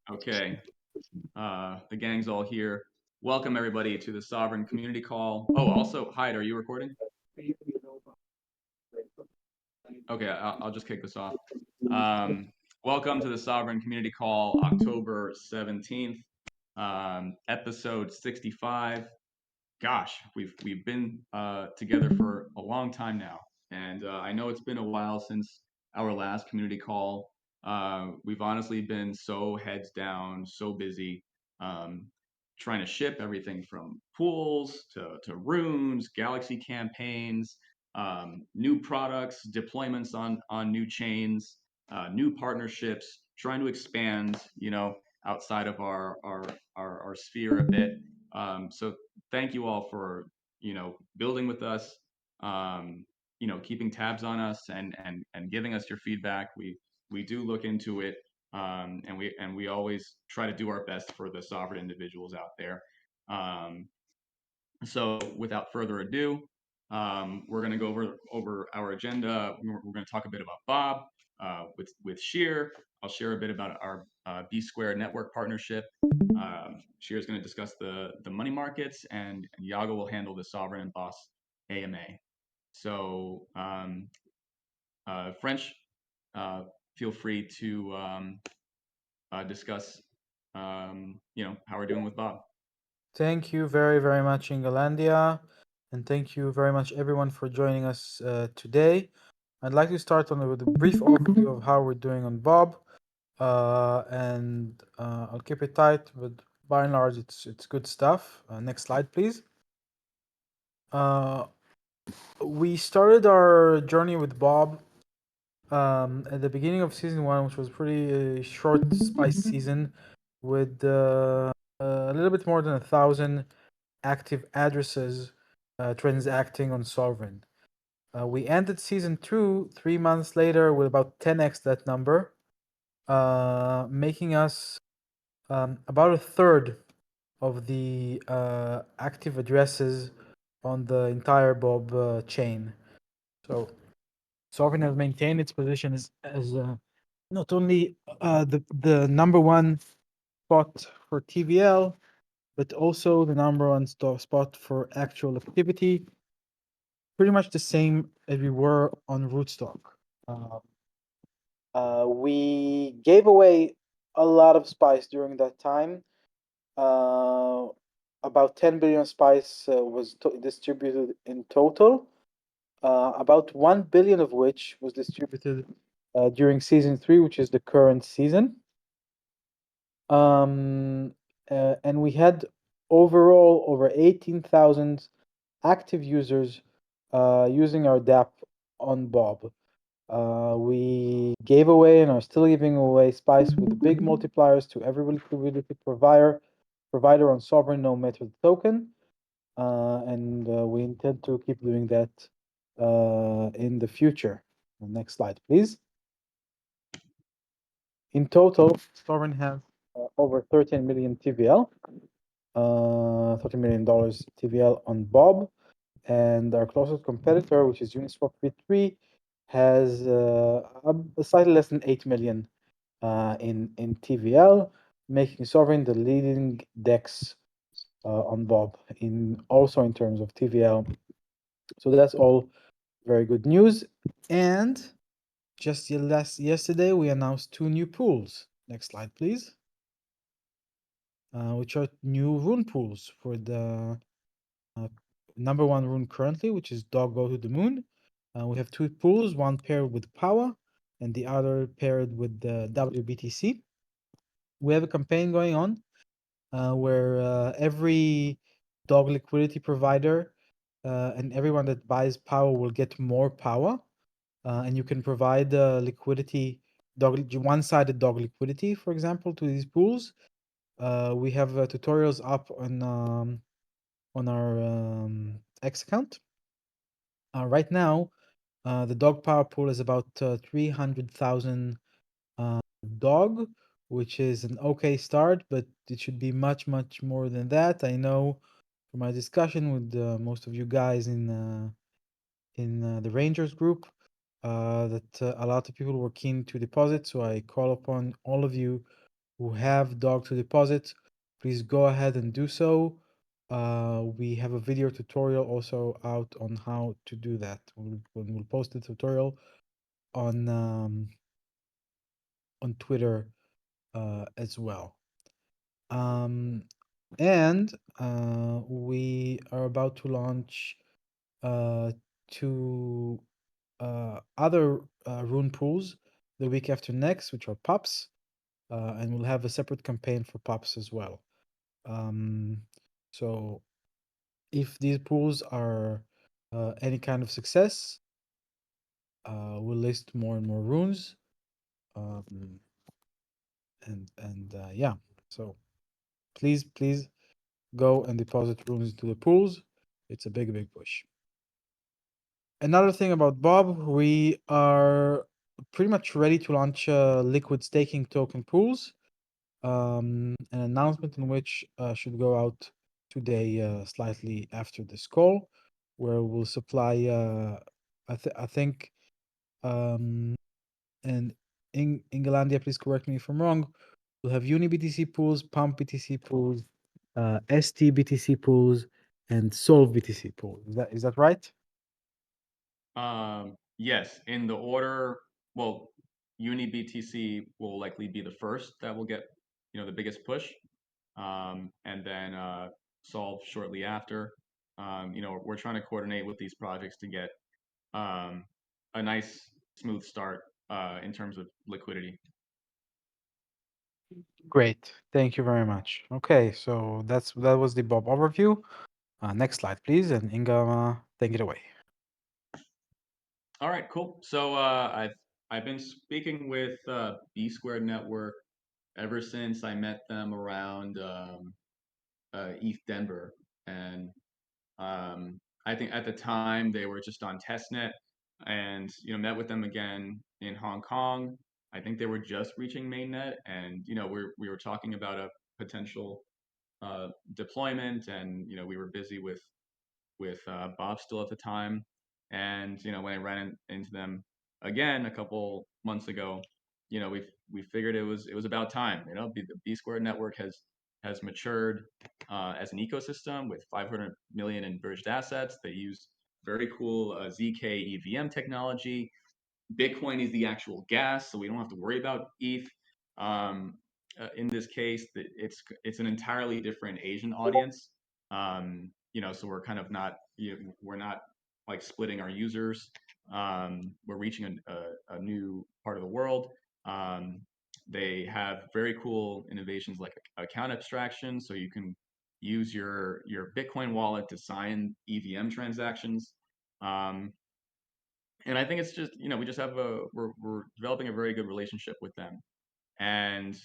Okay, the gang's all here. Welcome everybody to the Sovryn Community Call. Oh, also, Hyde, are you recording? Okay, I'll just kick this off. Um, Welcome to the Sovryn Community Call, October 17th, episode 65. Gosh, we've been together for a long time now, and I know it's been a while since our last community call. We've honestly been so heads down, so busy, um, trying to ship everything from pools to runes, galaxy campaigns, new products, deployments on new chains, new partnerships, trying to expand, outside of our sphere a bit. So thank you all for building with us, keeping tabs on us and giving us your feedback. We do look into it, and we always try to do our best for the sovereign individuals out there. um, so without further ado, we're going to go over our agenda. We're going to talk a bit about Bob, with Sheer. I'll share a bit about our B Square network partnership. Sheer is going to discuss the money markets, and Yago will handle the Sovereign and BOS AMA. So French, feel free to discuss, how we're doing with Bob. Thank you very, very much, Ingalandia. And thank you very much, everyone, for joining us today. I'd like to start with a brief overview of how we're doing on Bob. And I'll keep it tight, but by and large, it's good stuff. Next slide, please. We started our journey with Bob at the beginning of season 1, which was pretty short spice season, with a little bit more than 1,000 active addresses transacting on Sovryn. We ended season 2 3 months later with about 10x that number, making us about a third of the active addresses on the entire Bob chain. So Sovryn has maintained its position as not only the number one spot for TVL, but also the number one spot for actual activity. Pretty much the same as we were on Rootstock. We gave away a lot of spice during that time. About 10 billion spice was distributed in total. About 1 billion of which was distributed during season 3, which is the current season. And we had overall over 18,000 active users using our DApp on Bob. We gave away and are still giving away spice with big multipliers to every liquidity provider on Sovereign, no matter the token. And we intend to keep doing that in the future. Next slide, please. In total, Sovereign has over 13 million TVL, $30 million TVL on Bob, and our closest competitor, which is Uniswap V3, has slightly less than 8 million in TVL, making Sovereign the leading DEX on Bob also in terms of TVL. So that's all very good news. And just yesterday, we announced 2 new pools. Next slide, please. Which are new rune pools for the number 1 rune currently, which is Dog Go to the Moon. We have 2 pools, one paired with Power and the other paired with the WBTC. We have a campaign going on where every dog liquidity provider and everyone that buys Power will get more Power. And you can provide liquidity, one-sided dog liquidity, for example, to these pools. We have tutorials up on our X account. Right now, the dog power pool is about 300,000 dog, which is an okay start, but it should be much, much more than that. I know from my discussion with most of you guys in the Rangers group that a lot of people were keen to deposit. So I call upon all of you who have dog to deposit, please go ahead and do so. We have a video tutorial also out on how to do that. We'll post the tutorial on Twitter as well. And we are about to launch two other rune pools the week after next, which are pups, and we'll have a separate campaign for pups as well. Um, so if these pools are any kind of success, we'll list more and more runes. Um, and yeah, so please go and deposit runes into the pools. It's a big push. Another thing about Bob, we are pretty much ready to launch liquid staking token pools. An announcement in which should go out today, slightly after this call, where we'll supply. I think, and in Englandia, please correct me if I'm wrong. We'll have Uni BTC pools, Pump BTC pools, ST BTC pools, and Solve BTC pools. Is that right? Yes, in the order, well, Uni BTC will likely be the first that will get, the biggest push. And then Solve shortly after. We're trying to coordinate with these projects to get um, a nice smooth start in terms of liquidity. Great. Thank you very much. Okay, so that was the Bob overview. Next slide, please, and Inga, take it away. All right, cool. So I've been speaking with B Squared Network ever since I met them around ETH Denver, and I think at the time they were just on testnet, and met with them again in Hong Kong. I think they were just reaching mainnet, and we were talking about a potential deployment, and we were busy with Bob still at the time. And when I ran into them again a couple months ago, we figured it was about time. The B Squared network has matured as an ecosystem with 500 million in merged assets. They use very cool ZK EVM technology. Bitcoin is the actual gas, so we don't have to worry about ETH. In this case, it's an entirely different Asian audience. So we're kind of not we're not like splitting our users. We're reaching a new part of the world. Um, they have very cool innovations like account abstraction, so you can use your Bitcoin wallet to sign EVM transactions. Um, and I think it's just we just have we're developing a very good relationship with them, and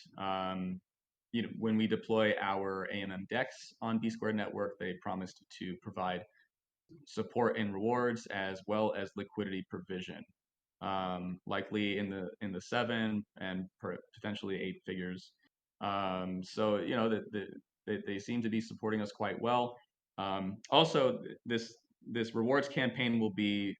when we deploy our AMM DEX on B Squared Network, they promised to provide support and rewards as well as liquidity provision, likely in the seven and potentially eight figures. So they seem to be supporting us quite well. Also, this rewards campaign will be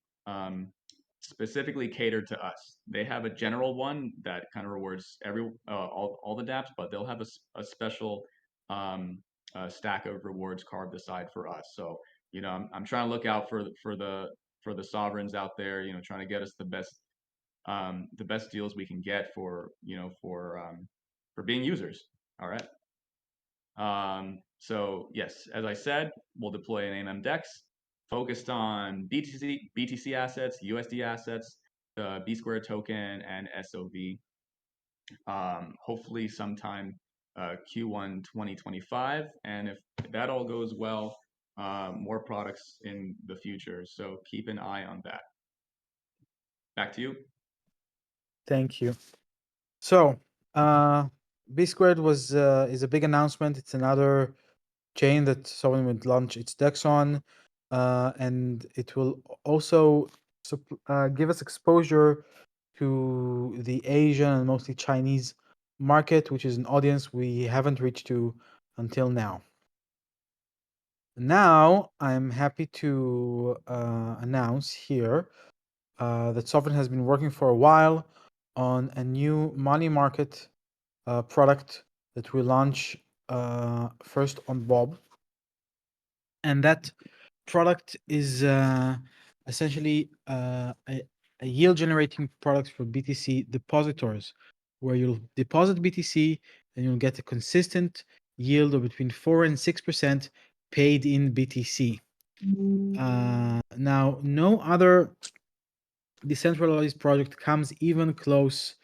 specifically catered to us. They have a general one that kind of rewards all the dApps, but they'll have a special stack of rewards carved aside for us. So I'm trying to look out for the sovereigns out there, trying to get us the best deals we can get for being users. All right. So yes, as I said, we'll deploy an AMM DEX focused on BTC assets, USD assets, the B Square token, and SOV. Hopefully sometime Q1 2025, and if that all goes well, more products in the future. So keep an eye on that. Back to you. Thank you. So, B Squared is a big announcement. It's another chain that someone would launch its DEX on, and it will also give us exposure to the Asian and mostly Chinese market, which is an audience we haven't reached to until now. Now, I'm happy to announce here that Sovereign has been working for a while on a new money market product that we launch first on Bob, and that product is essentially a yield generating product for BTC depositors, where you'll deposit BTC and you'll get a consistent yield of between 4 and 6% paid in BTC. Now, no other decentralized project comes even close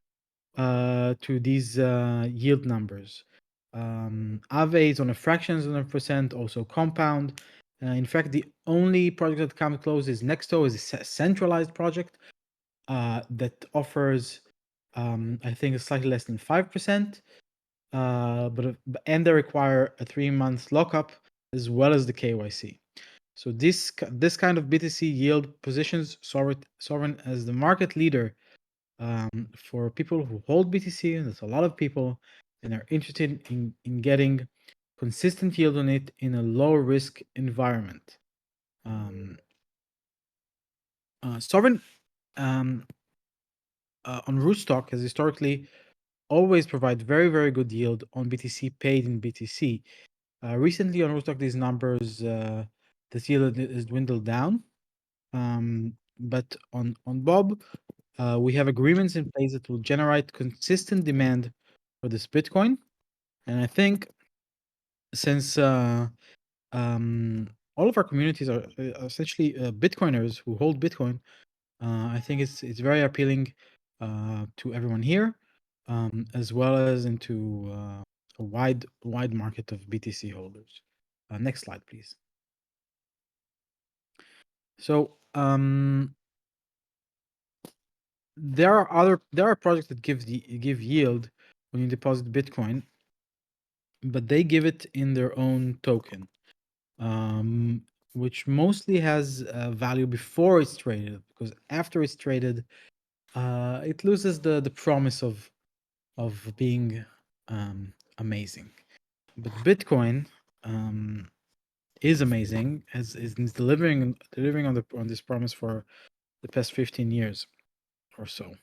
to these yield numbers. Aave is on a fractions of a percent, also compound. In fact, the only project that comes close is Nexto, is a centralized project that offers, I think, slightly less than 5%. And they require a 3-month lockup as well as the KYC. So this kind of BTC yield positions Sovryn as the market leader for people who hold BTC, and there's a lot of people and are interested in getting consistent yield on it in a low risk environment. Sovryn on Rootstock has historically always provide very, very good yield on BTC paid in BTC. Recently on Rootstock, these numbers, this yield is dwindled down. But on Bob, we have agreements in place that will generate consistent demand for this Bitcoin. And I think since all of our communities are essentially Bitcoiners who hold Bitcoin, I think it's very appealing to everyone here, as well as into a wide market of BTC holders. Next slide, please. So there are projects that give yield when you deposit Bitcoin, but they give it in their own token, which mostly has value before it's traded, because after it's traded, it loses the promise of being amazing. But Bitcoin is amazing, as is delivering on this promise for the past 15 years or so.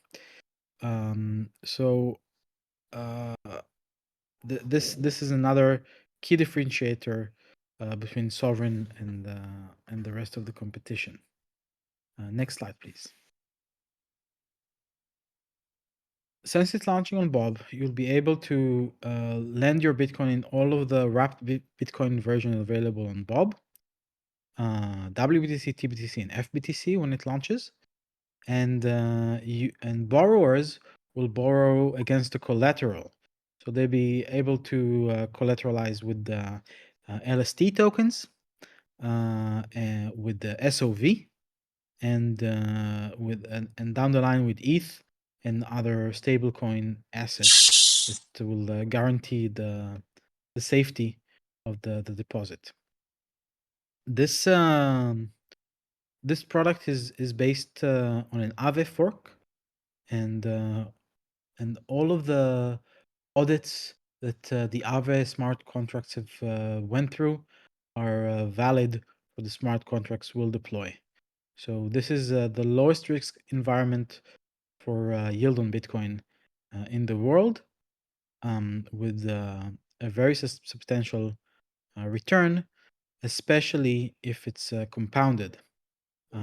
This is another key differentiator between Sovryn and the rest of the competition. Next slide, please. Since it's launching on Bob, you'll be able to lend your Bitcoin in all of the wrapped Bitcoin version available on Bob, WBTC, TBTC, and FBTC when it launches, and borrowers will borrow against the collateral, so they'll be able to collateralize with the LST tokens, with the SOV, and down the line with ETH and other stablecoin assets that will guarantee the safety of the deposit. This product is based on an Aave fork, and all of the audits that the Aave smart contracts have went through are valid for the smart contracts we'll deploy. So this is the lowest risk environment for yield on Bitcoin in the world, with a very substantial return, especially if it's compounded.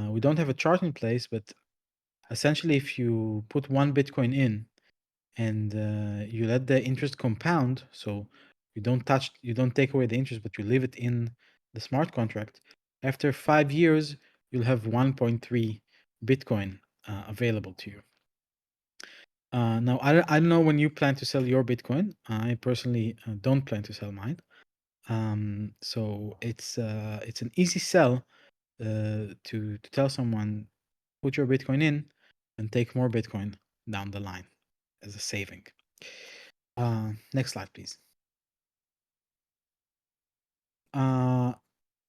We don't have a chart in place, but essentially, if you put one Bitcoin in and you let the interest compound, so you don't take away the interest, but you leave it in the smart contract, after 5 years, you'll have 1.3 Bitcoin available to you. Now, I don't know when you plan to sell your Bitcoin. I personally don't plan to sell mine. So it's an easy sell to tell someone, put your Bitcoin in and take more Bitcoin down the line as a saving. Next slide, please.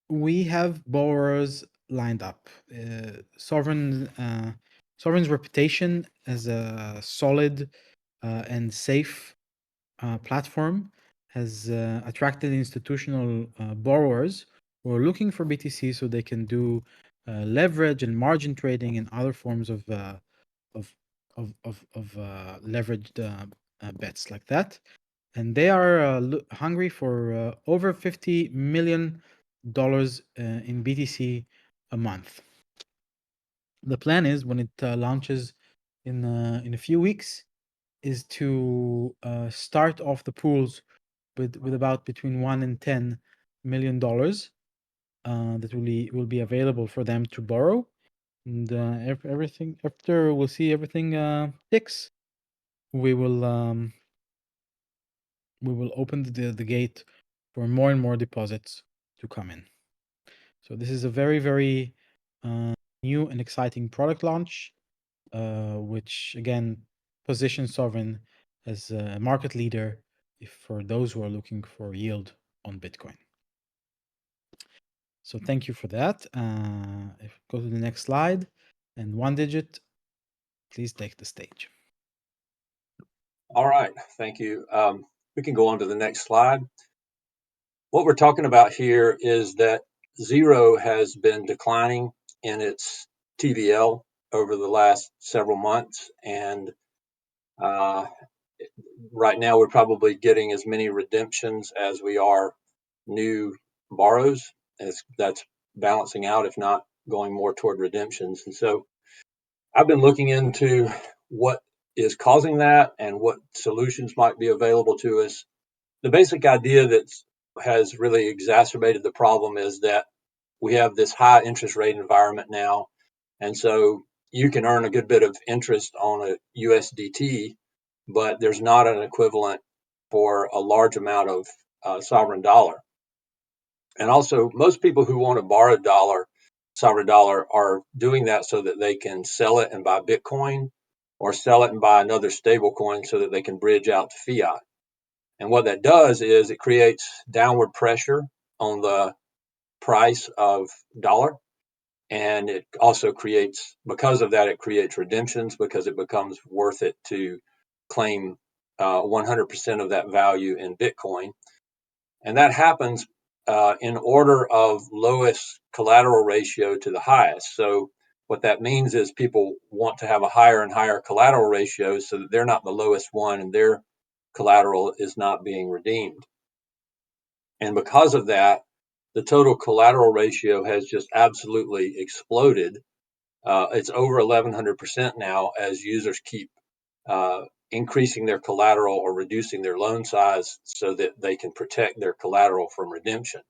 We have borrowers lined up. Sovryn's reputation as a solid and safe platform has attracted institutional borrowers who are looking for BTC so they can do leverage and margin trading and other forms of leveraged bets like that, and they are hungry for over $50 million in BTC a month. The plan is when it launches in a few weeks is to start off the pools with about between $1 and $10 million that will be available for them to borrow, and everything after we'll see everything ticks, we will open the gate for more and more deposits to come in. So this is a very, very new and exciting product launch, which again positions Sovryn as a market leader for those who are looking for yield on Bitcoin. So thank you for that. If go to the next slide, and One Digit, please take the stage. All right, thank you. We can go on to the next slide. What we're talking about here is that Zero has been declining in its TVL over the last several months, and right now we're probably getting as many redemptions as we are new borrows. That's balancing out, if not going more toward redemptions. And so I've been looking into what is causing that and what solutions might be available to us. The basic idea that has really exacerbated the problem is that we have this high interest rate environment now. And so you can earn a good bit of interest on a USDT, but there's not an equivalent for a large amount of sovereign dollar. And also, most people who want to borrow sovereign dollar, are doing that so that they can sell it and buy Bitcoin, or sell it and buy another stable coin so that they can bridge out to fiat. And what that does is it creates downward pressure on the price of dollar. And it also creates, because of that, it creates redemptions because it becomes worth it to claim 100% of that value in Bitcoin. And that happens in order of lowest collateral ratio to the highest. So what that means is people want to have a higher and higher collateral ratio so that they're not the lowest one and their collateral is not being redeemed. And because of that, the total collateral ratio has just absolutely exploded. It's over 1,100% now as users keep increasing their collateral or reducing their loan size so that they can protect their collateral from redemption.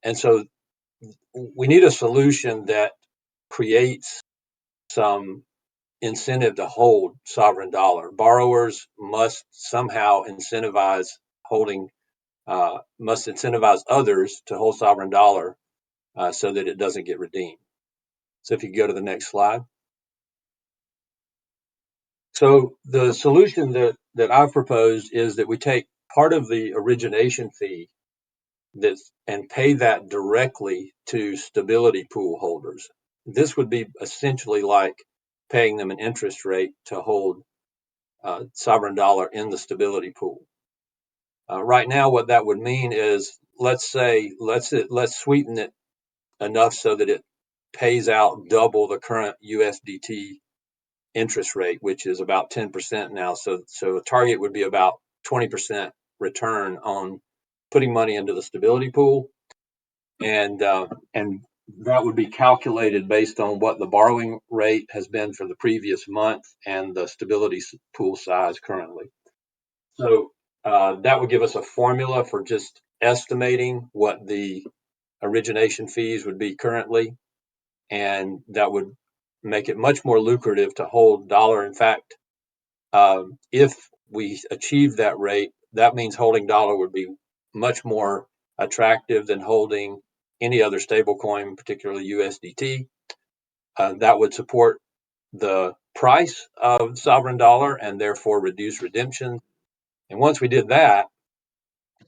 And so we need a solution that creates some incentive to hold sovereign dollar. Borrowers must somehow incentivize others to hold sovereign dollar so that it doesn't get redeemed. So if you go to the next slide. So the solution that I've proposed is that we take part of the origination fee and pay that directly to stability pool holders. This would be essentially like paying them an interest rate to hold sovereign dollar in the stability pool. Right now, what that would mean is, let's sweeten it enough so that it pays out double the current USDT interest rate, which is about 10% now. So a target would be about 20% return on putting money into the stability pool, and that would be calculated based on what the borrowing rate has been for the previous month and the stability pool size currently. So that would give us a formula for just estimating what the origination fees would be currently, and that would make it much more lucrative to hold dollar. In fact, if we achieve that rate, that means holding dollar would be much more attractive than holding any other stable coin, particularly USDT. That would support the price of sovereign dollar and therefore reduce redemption. And once we did that,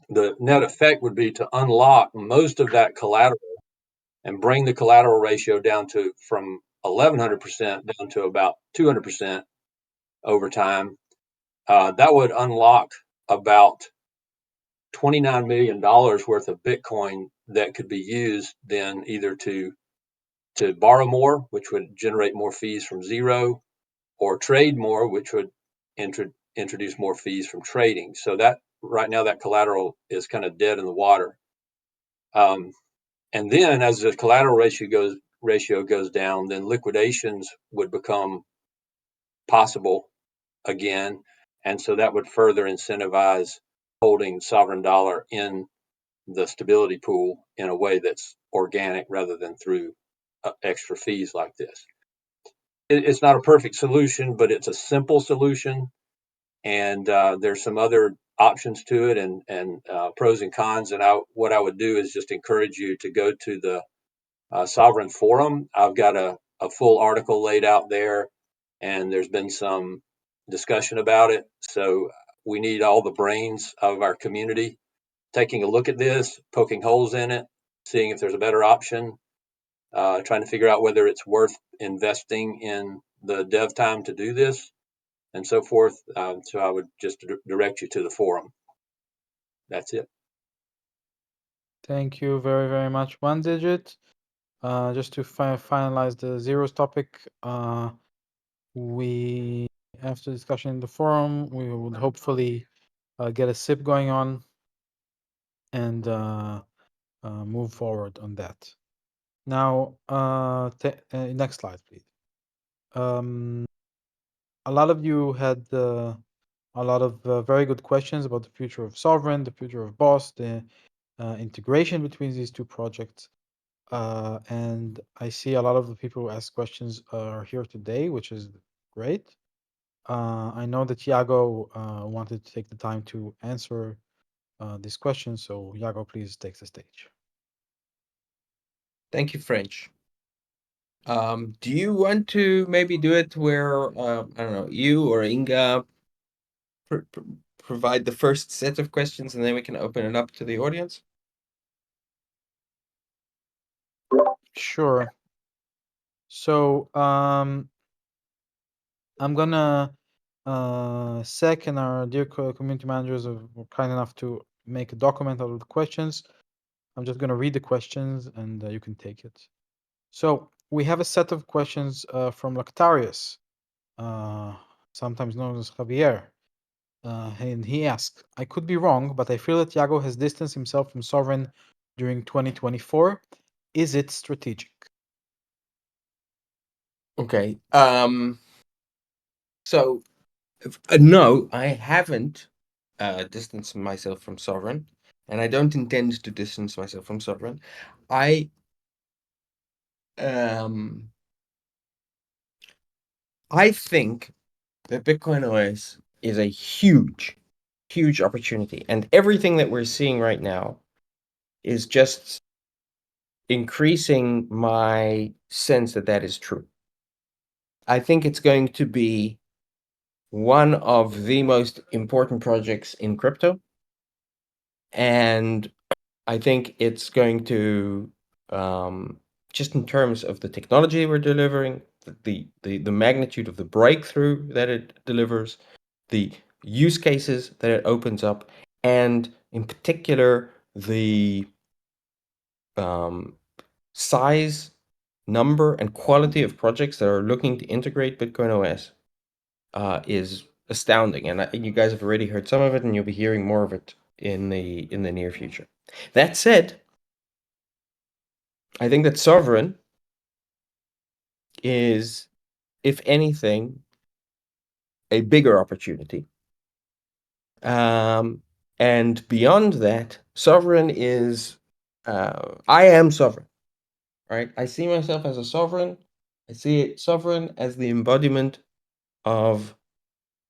the net effect would be to unlock most of that collateral and bring the collateral ratio down from 1,100% down to about 200% over time. That would unlock about $29 million worth of Bitcoin that could be used then either to borrow more, which would generate more fees from Zero, or trade more, which would introduce more fees from trading. So that right now that collateral is kind of dead in the water. And then as the collateral ratio goes down, then liquidations would become possible again. And so that would further incentivize holding sovereign dollar in the stability pool in a way that's organic rather than through extra fees like this. It's not a perfect solution, but it's a simple solution. And there's some other options to it and pros and cons. And what I would do is just encourage you to go to the Sovryn forum. I've got a full article laid out there, and there's been some discussion about it. So we need all the brains of our community taking a look at this, poking holes in it, seeing if there's a better option, trying to figure out whether it's worth investing in the dev time to do this, and so forth. So I would just direct you to the forum. That's it. Thank you very, very much, One Digit. Just to finalize the zeros topic, we, after discussion in the forum, we would hopefully get a SIP going on and move forward on that. Now, next slide, please. A lot of you had a lot of very good questions about the future of Sovryn, the future of BOS, the integration between these two projects. And I see a lot of the people who ask questions are here today, which is great. I know that Iago wanted to take the time to answer these questions, so Iago, please take the stage. Thank you, French. Do you want to maybe do it where, I don't know, you or Inga provide the first set of questions and then we can open it up to the audience? Sure. So I'm gonna Sec and our dear community managers were kind enough to make a document out of the questions. I'm just gonna read the questions and you can take it. So we have a set of questions from Lactarius, sometimes known as Javier. And he asks, I could be wrong, but I feel that Iago has distanced himself from Sovryn during 2024. Is it strategic? Okay. So no, I haven't distanced myself from Sovryn, and I don't intend to distance myself from Sovryn. I think that Bitcoin OS is a huge, huge opportunity, and everything that we're seeing right now is just increasing my sense that that is true. I think it's going to be one of the most important projects in crypto, and I think it's going to, just in terms of the technology we're delivering, the magnitude of the breakthrough that it delivers, the use cases that it opens up, and in particular the size, number, and quality of projects that are looking to integrate Bitcoin OS is astounding. And you guys have already heard some of it, and you'll be hearing more of it in the near future. That said, I think that Sovryn is, if anything, a bigger opportunity. And beyond that, Sovryn is, I am Sovryn, right? I see myself as a sovereign. I see Sovryn as the embodiment of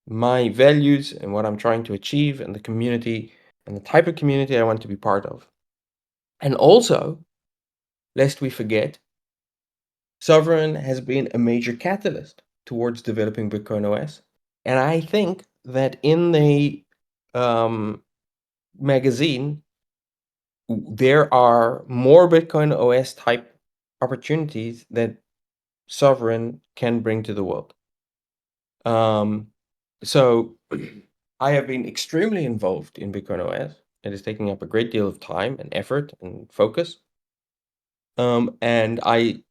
my values and what I'm trying to achieve and the community and the type of community I want to be part of. And also, lest we forget, Sovryn has been a major catalyst towards developing Bitcoin OS. And I think that in the magazine, there are more Bitcoin OS type opportunities that Sovryn can bring to the world. So I have been extremely involved in Bitcoin OS. It is taking up a great deal of time and effort and focus. And I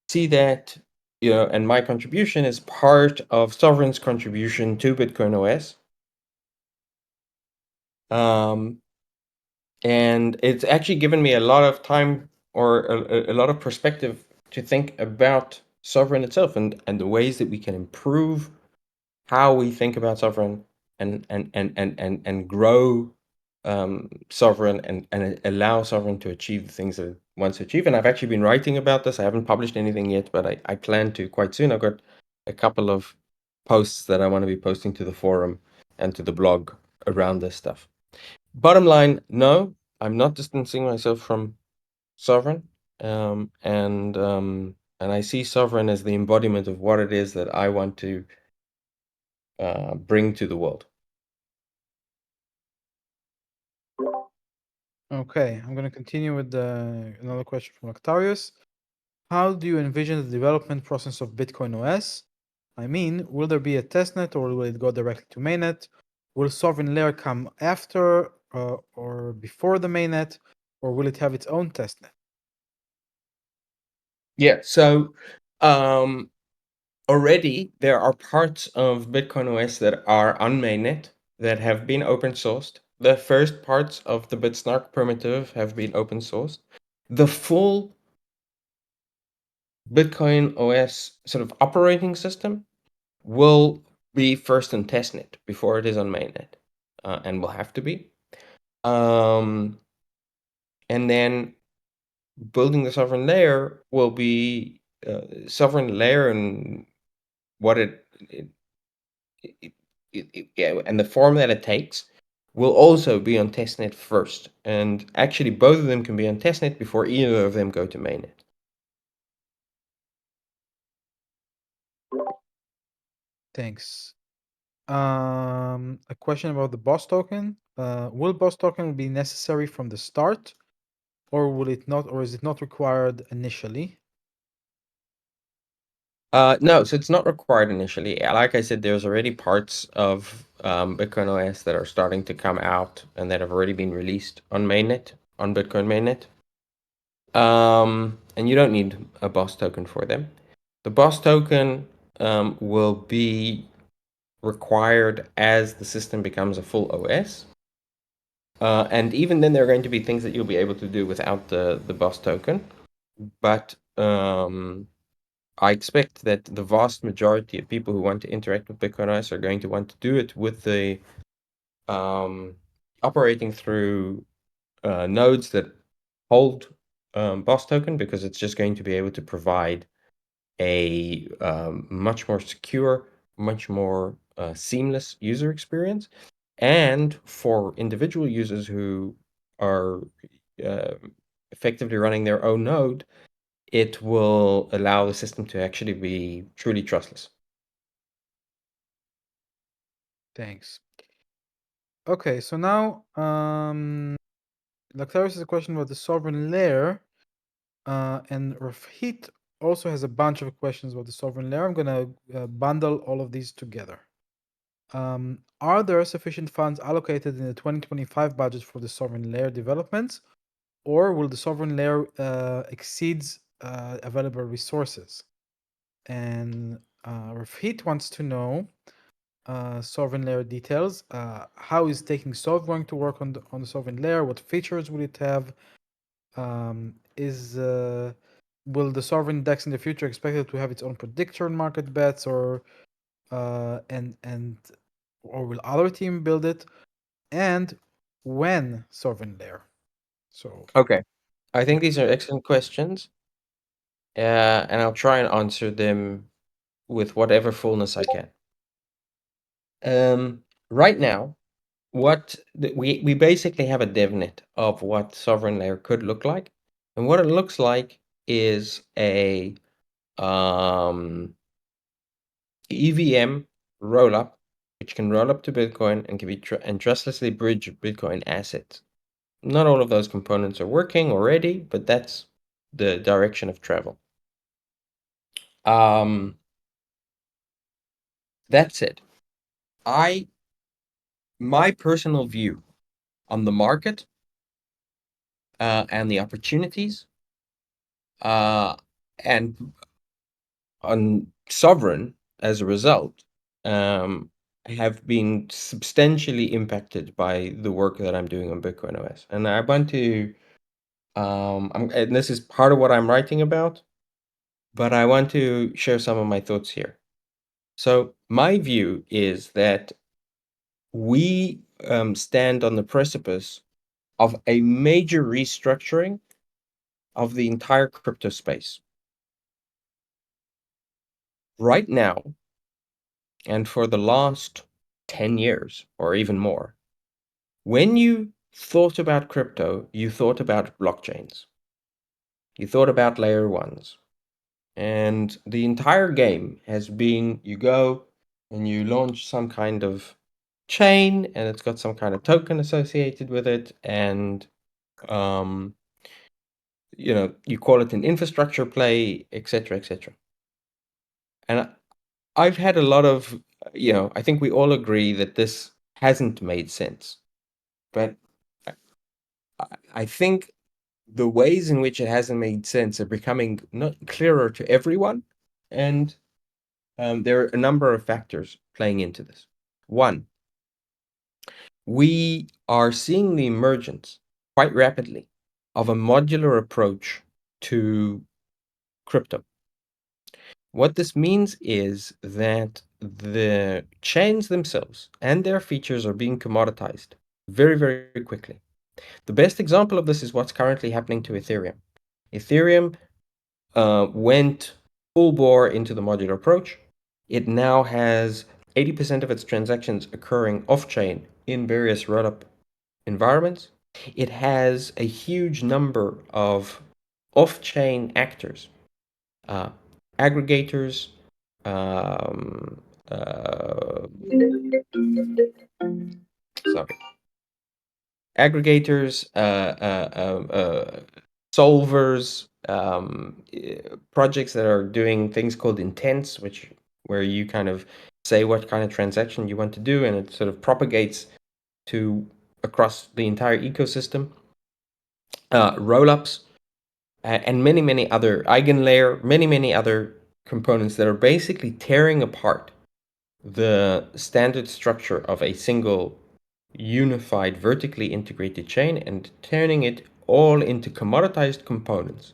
see that, and my contribution is part of Sovryn's contribution to Bitcoin OS. Um, and it's actually given me a lot of time or a lot of perspective to think about Sovryn itself and the ways that we can improve how we think about Sovryn and grow Sovryn and allow Sovryn to achieve the things that it wants to achieve. And I've actually been writing about this. I haven't published anything yet, but I plan to quite soon. I've got a couple of posts that I want to be posting to the forum and to the blog around this stuff. Bottom line, no, I'm not distancing myself from Sovryn. And I see Sovryn as the embodiment of what it is that I want to bring to the world. Okay, I'm going to continue with another question from Octavius. How do you envision the development process of Bitcoin OS? I mean, will there be a testnet or will it go directly to mainnet? Will Sovereign Layer come after or before the mainnet, or will it have its own testnet? Yeah, so already there are parts of Bitcoin OS that are on mainnet that have been open sourced. The first parts of the Bitsnark primitive have been open sourced. The full Bitcoin OS sort of operating system will be first in testnet before it is on mainnet, and will have to be. And then building the sovereign layer will be sovereign layer and what yeah, and the form that it takes will also be on testnet first. And actually, both of them can be on testnet before either of them go to mainnet. Thanks. A question about the BOS token. Will BOS token be necessary from the start, or will it not, or is it not required initially? No, so it's not required initially. Like I said, there's already parts of Bitcoin OS that are starting to come out and that have already been released on mainnet, on Bitcoin mainnet. And you don't need a BOS token for them. The BOS token will be required as the system becomes a full OS. And even then, there are going to be things that you'll be able to do without the BOS token. But I expect that the vast majority of people who want to interact with Bitcoin OS are going to want to do it with the operating through nodes that hold BOS token, because it's just going to be able to provide a much more secure, much more seamless user experience. And for individual users who are effectively running their own node, it will allow the system to actually be truly trustless. Thanks. Okay, so now Lactaris has a question about the sovereign layer, and Rafit also has a bunch of questions about the sovereign layer. I'm gonna bundle all of these together. Are there sufficient funds allocated in the 2025 budget for the sovereign layer developments, or will the sovereign layer exceeds available resources? And Rafit wants to know sovereign layer details. How is taking solve going to work on the sovereign layer? What features will it have? Will the sovereign DEX in the future expected to have its own predictor and market bets, or or will other team build it? And when sovereign layer? So Okay. I think these are excellent questions. And I'll try and answer them with whatever fullness I can. Right now, we basically have a devnet of what sovereign layer could look like, and what it looks like is a EVM rollup, which can roll up to Bitcoin and can be and trustlessly bridge Bitcoin assets. Not all of those components are working already, but that's the direction of travel. That's it. My personal view on the market and the opportunities and on Sovereign as a result, and have been substantially impacted by the work that I'm doing on Bitcoin OS. And I want to, and this is part of what I'm writing about, but I want to share some of my thoughts here. So my view is that we stand on the precipice of a major restructuring of the entire crypto space. Right now, and for the last 10 years or even more, when you thought about crypto, you thought about blockchains. You thought about layer ones. And the entire game has been you go and you launch some kind of chain and it's got some kind of token associated with it. And, you call it an infrastructure play, etc., etc. And I've had a lot of, I think we all agree that this hasn't made sense. But I think the ways in which it hasn't made sense are becoming not clearer to everyone. And there are a number of factors playing into this. One, we are seeing the emergence quite rapidly of a modular approach to crypto. What this means is that the chains themselves and their features are being commoditized very, very quickly. The best example of this is what's currently happening to Ethereum. Ethereum went full bore into the modular approach. It now has 80% of its transactions occurring off-chain in various rollup environments. It has a huge number of off-chain actors, aggregators, um, uh, sorry, aggregators, solvers, projects that are doing things called intents, where you kind of say what kind of transaction you want to do, and it sort of propagates to across the entire ecosystem. Rollups, and many other eigenlayer, many other components that are basically tearing apart the standard structure of a single unified vertically integrated chain and turning it all into commoditized components.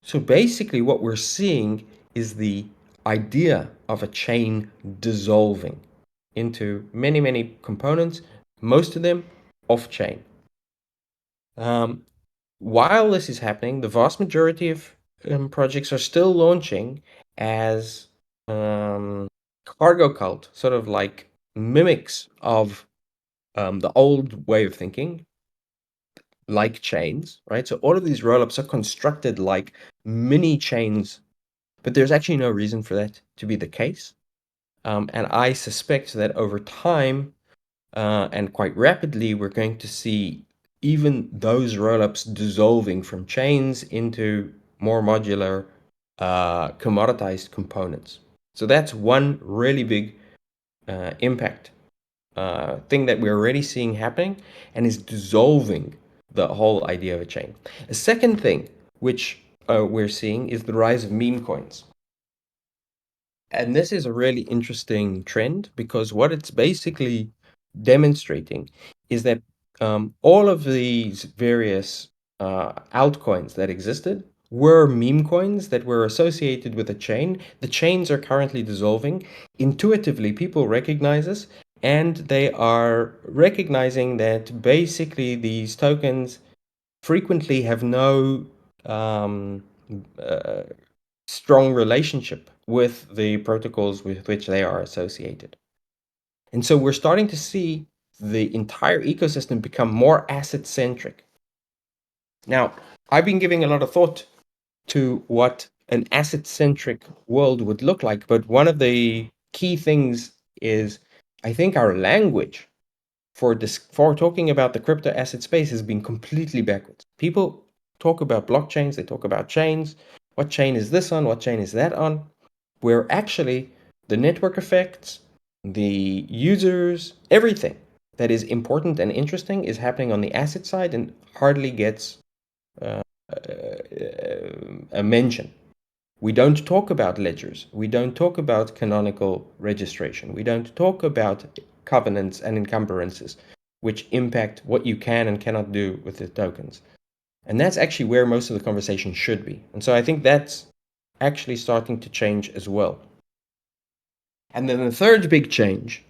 So basically what we're seeing is the idea of a chain dissolving into many components, most of them off-chain. While this is happening, the vast majority of projects are still launching as cargo cult, sort of like mimics of the old way of thinking, like chains, right? So all of these rollups are constructed like mini chains, but there's actually no reason for that to be the case. And I suspect that over time, and quite rapidly, we're going to see even those rollups dissolving from chains into more modular, commoditized components. So that's one really big impact thing that we're already seeing happening and is dissolving the whole idea of a chain. A second thing which we're seeing is the rise of meme coins. And this is a really interesting trend because what it's basically demonstrating is that all of these various altcoins that existed were meme coins that were associated with a chain. The chains are currently dissolving. Intuitively, people recognize this, and they are recognizing that basically these tokens frequently have no uh, strong relationship with the protocols with which they are associated. And so we're starting to see the entire ecosystem become more asset centric. Now, I've been giving a lot of thought to what an asset centric world would look like, but one of the key things is I think our language for talking about the crypto asset space has been completely backwards. People talk about blockchains, they talk about chains. What chain is this on? What chain is that on? Where actually the network effects, the users, everything that is important and interesting is happening on the asset side and hardly gets a mention. We don't talk about ledgers. We don't talk about canonical registration. We don't talk about covenants and encumbrances, which impact what you can and cannot do with the tokens. And that's actually where most of the conversation should be. And so I think that's actually starting to change as well. And then the third big change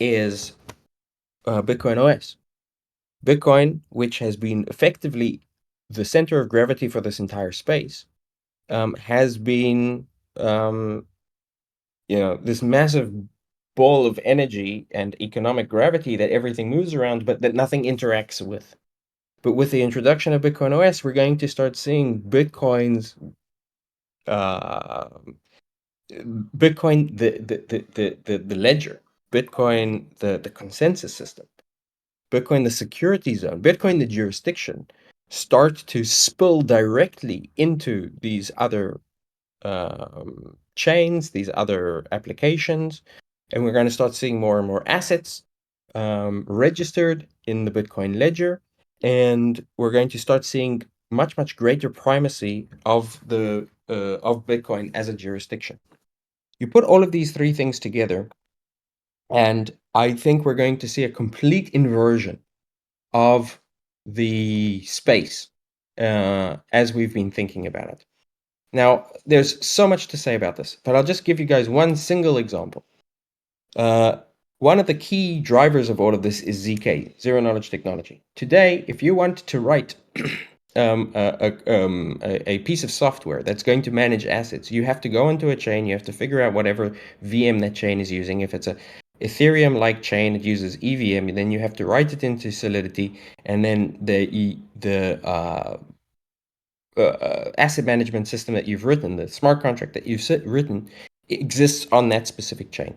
is Bitcoin OS. Bitcoin, which has been effectively the center of gravity for this entire space, has been, this massive ball of energy and economic gravity that everything moves around, but that nothing interacts with. But with the introduction of Bitcoin OS, we're going to start seeing Bitcoin's Bitcoin, the ledger, Bitcoin, the consensus system, Bitcoin, the security zone, Bitcoin, the jurisdiction, start to spill directly into these other chains, these other applications, and we're going to start seeing more and more assets registered in the Bitcoin ledger, and we're going to start seeing much, much greater primacy of the of Bitcoin as a jurisdiction. You put all of these three things together, and I think we're going to see a complete inversion of the space as we've been thinking about it. Now, there's so much to say about this, but I'll just give you guys one single example. One of the key drivers of all of this is ZK, Zero Knowledge Technology. Today, if you want to write a piece of software that's going to manage assets, you have to go into a chain, you have to figure out whatever VM that chain is using. If it's a Ethereum-like chain that uses EVM, then you have to write it into Solidity, and then the asset management system that you've written, the smart contract that you've written, exists on that specific chain.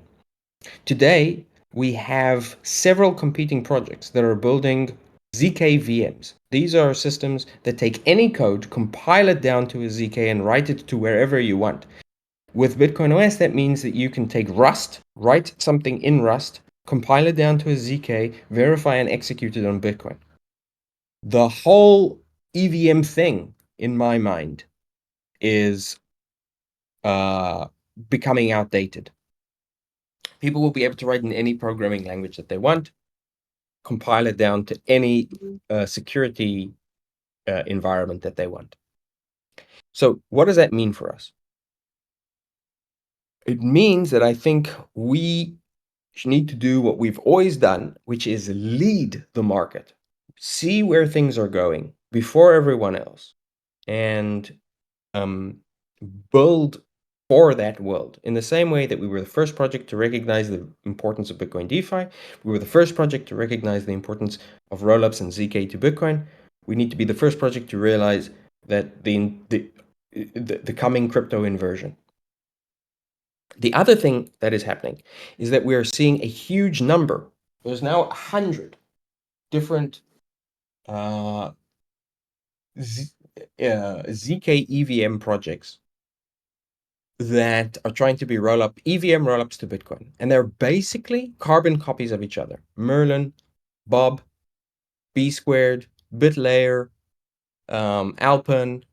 Today, we have several competing projects that are building ZK VMs. These are systems that take any code, compile it down to a ZK, and write it to wherever you want. With Bitcoin OS, that means that you can take Rust, write something in Rust, compile it down to a ZK, verify and execute it on Bitcoin. The whole EVM thing, in my mind, is becoming outdated. People will be able to write in any programming language that they want, compile it down to any security environment that they want. So what does that mean for us? It means that I think we need to do what we've always done, which is lead the market, see where things are going before everyone else, and build for that world. In the same way that we were the first project to recognize the importance of Bitcoin DeFi, we were the first project to recognize the importance of rollups and ZK to Bitcoin. We need to be the first project to realize that the coming crypto inversion. The other thing that is happening is that we are seeing a huge number. There's now 100 different ZK EVM projects that are trying to be EVM rollups to Bitcoin. And they're basically carbon copies of each other. Merlin, Bob, B Squared, BitLayer, Alpen,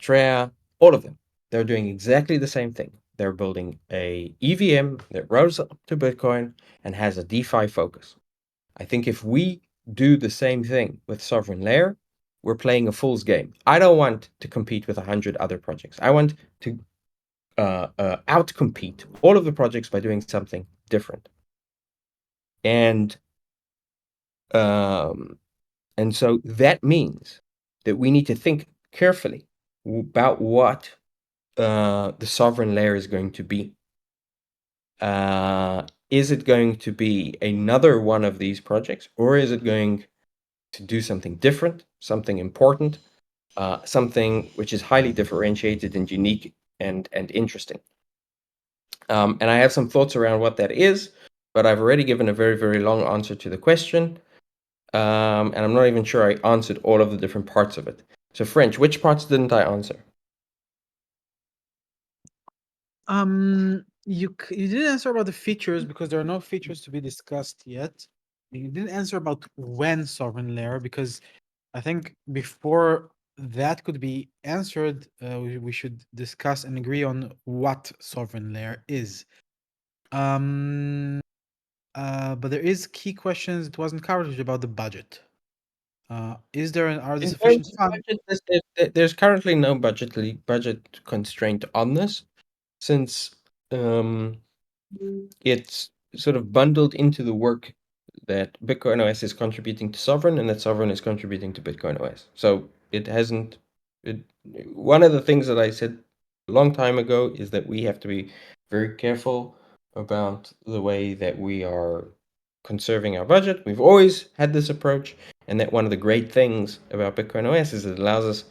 Trea, all of them. They're doing exactly the same thing. They're building a EVM that rolls up to Bitcoin and has a DeFi focus. I think if we do the same thing with Sovryn Layer, we're playing a fool's game. I don't want to compete with 100 other projects. I want to outcompete all of the projects by doing something different. And so that means that we need to think carefully about what the Sovryn Layer is going to be. Is it going to be another one of these projects, or is it going to do something different, something important, something which is highly differentiated and unique and interesting? And I have some thoughts around what that is, but I've already given a very, very long answer to the question. And I'm not even sure I answered all of the different parts of it. So French, which parts didn't I answer? You didn't answer about the features because there are no features to be discussed yet. You didn't answer about when Sovereign Layer because I think before that could be answered. We should discuss and agree on what sovereign layer is. But there is key questions it wasn't covered, which is about the budget. Are there In sufficient terms of funds? budget, there's currently no budget constraint on this, since it's sort of bundled into the work that Bitcoin OS is contributing to Sovereign and that Sovereign is contributing to Bitcoin OS. So it hasn't. One of the things that I said a long time ago is that we have to be very careful about the way that we are conserving our budget. We've always had this approach, and that one of the great things about Bitcoin OS is it allows us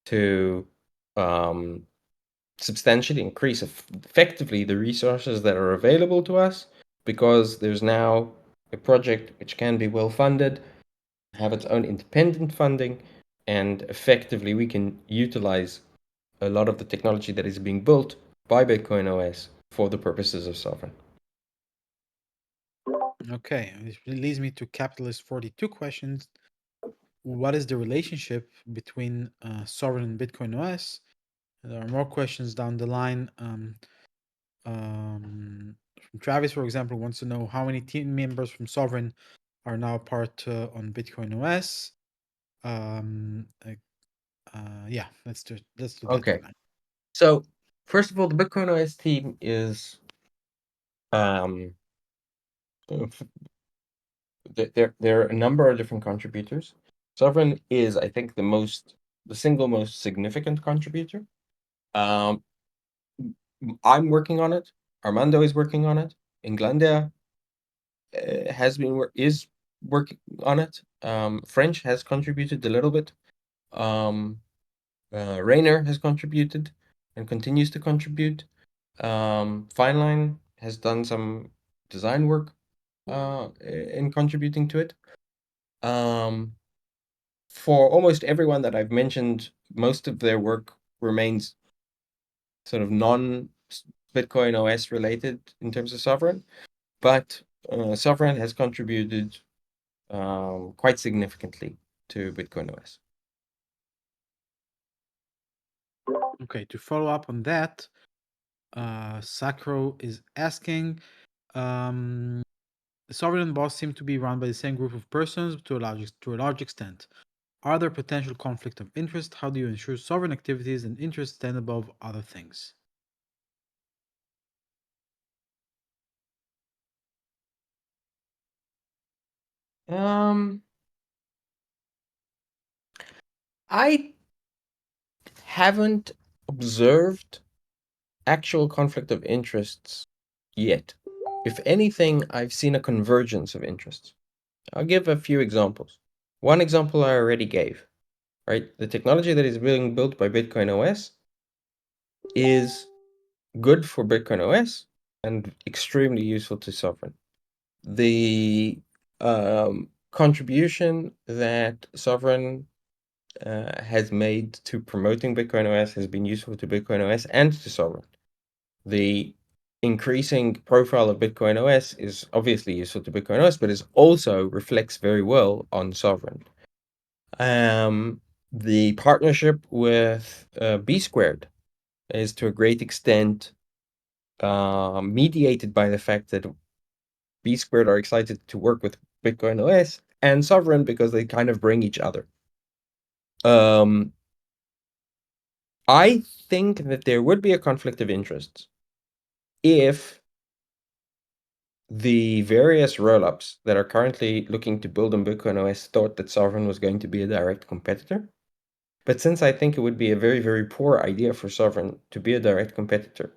to substantially increase effectively the resources that are available to us, because there's now a project which can be well funded, have its own independent funding, and effectively we can utilize a lot of the technology that is being built by Bitcoin OS for the purposes of Sovereign. Okay, this leads me to Capitalist 42 questions. What is the relationship between Sovereign and Bitcoin OS? There are more questions down the line. From Travis, for example, wants to know how many team members from Sovereign are now part on Bitcoin OS. Yeah, let's do that for Okay. now. So first of all, the Bitcoin OS team is there are a number of different contributors. Sovereign is, I think, the single most significant contributor. I'm working on it. Armando is working on it. Englandia is working on it. French has contributed a little bit. Rainer has contributed and continues to contribute. Fineline has done some design work in contributing to it. For almost everyone that I've mentioned, most of their work remains sort of non-Bitcoin OS related in terms of Sovereign, but Sovereign has contributed quite significantly to Bitcoin OS. Okay, to follow up on that, Sakro is asking, the Sovereign and BOS seem to be run by the same group of persons to a large extent. Are there potential conflict of interest? How do you ensure sovereign activities and interests stand above other things? I haven't observed actual conflict of interests yet. If anything, I've seen a convergence of interests. I'll give a few examples. One example I already gave, right? The technology that is being built by Bitcoin OS is good for Bitcoin OS and extremely useful to Sovereign. The contribution that Sovereign has made to promoting Bitcoin OS has been useful to Bitcoin OS and to Sovereign. The increasing profile of Bitcoin OS is obviously useful to Bitcoin OS, but it also reflects very well on Sovereign. The partnership with B Squared is to a great extent mediated by the fact that B Squared are excited to work with Bitcoin OS and Sovereign because they kind of bring each other. I think that there would be a conflict of interest if the various rollups that are currently looking to build on Bitcoin OS thought that Sovereign was going to be a direct competitor. But since I think it would be a very, very poor idea for Sovereign to be a direct competitor,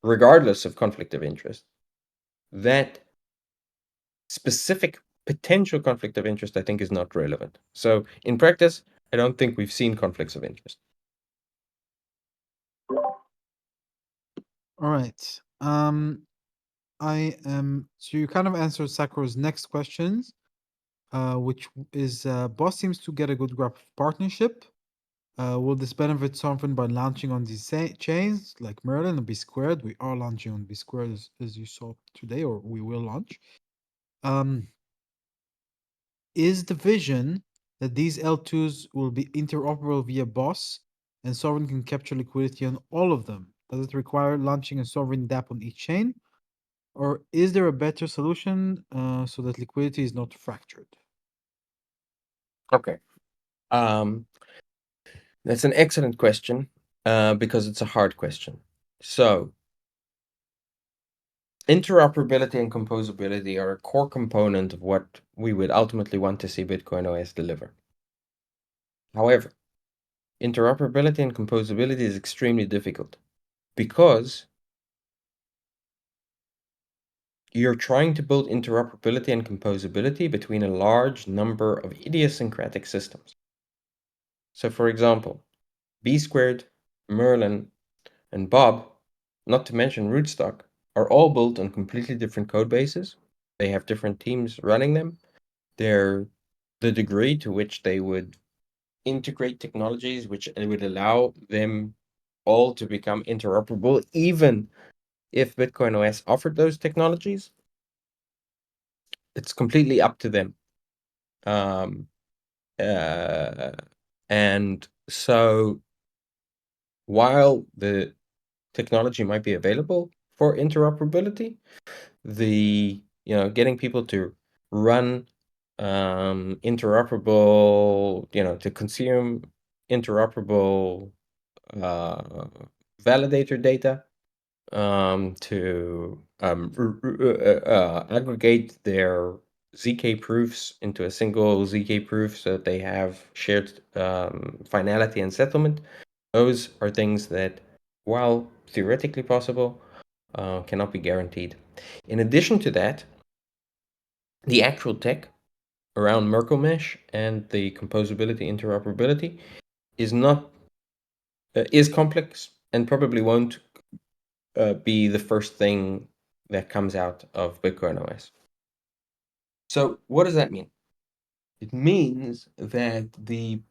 regardless of conflict of interest, that specific potential conflict of interest, I think, is not relevant. So in practice, I don't think we've seen conflicts of interest. All right. So you kind of answered Sakura's next questions, which is Boss seems to get a good grasp of partnership. Will this benefit Sovereign by launching on these chains like Merlin and B Squared? We are launching on B Squared as you saw today, or we will launch. Is the vision that these L2s will be interoperable via BOS, and Sovereign can capture liquidity on all of them? Does it require launching a Sovereign DApp on each chain? Or is there a better solution so that liquidity is not fractured? Okay. That's an excellent question because it's a hard question. So, interoperability and composability are a core component of what we would ultimately want to see Bitcoin OS deliver. However, interoperability and composability is extremely difficult because you're trying to build interoperability and composability between a large number of idiosyncratic systems. So, for example, B squared, Merlin, and Bob, not to mention Rootstock, are all built on completely different code bases. They have different teams running them. The degree to which they would integrate technologies which would allow them all to become interoperable, even if Bitcoin OS offered those technologies, it's completely up to them. Uh, and so while the technology might be available for interoperability, getting people to run interoperable, to consume interoperable validator data, to aggregate their ZK proofs into a single ZK proof so that they have shared finality and settlement. Those are things that, while theoretically possible, cannot be guaranteed. In addition to that, the actual tech around Merkle Mesh and the composability interoperability is complex and probably won't be the first thing that comes out of Bitcoin OS. So what does that mean? It means that the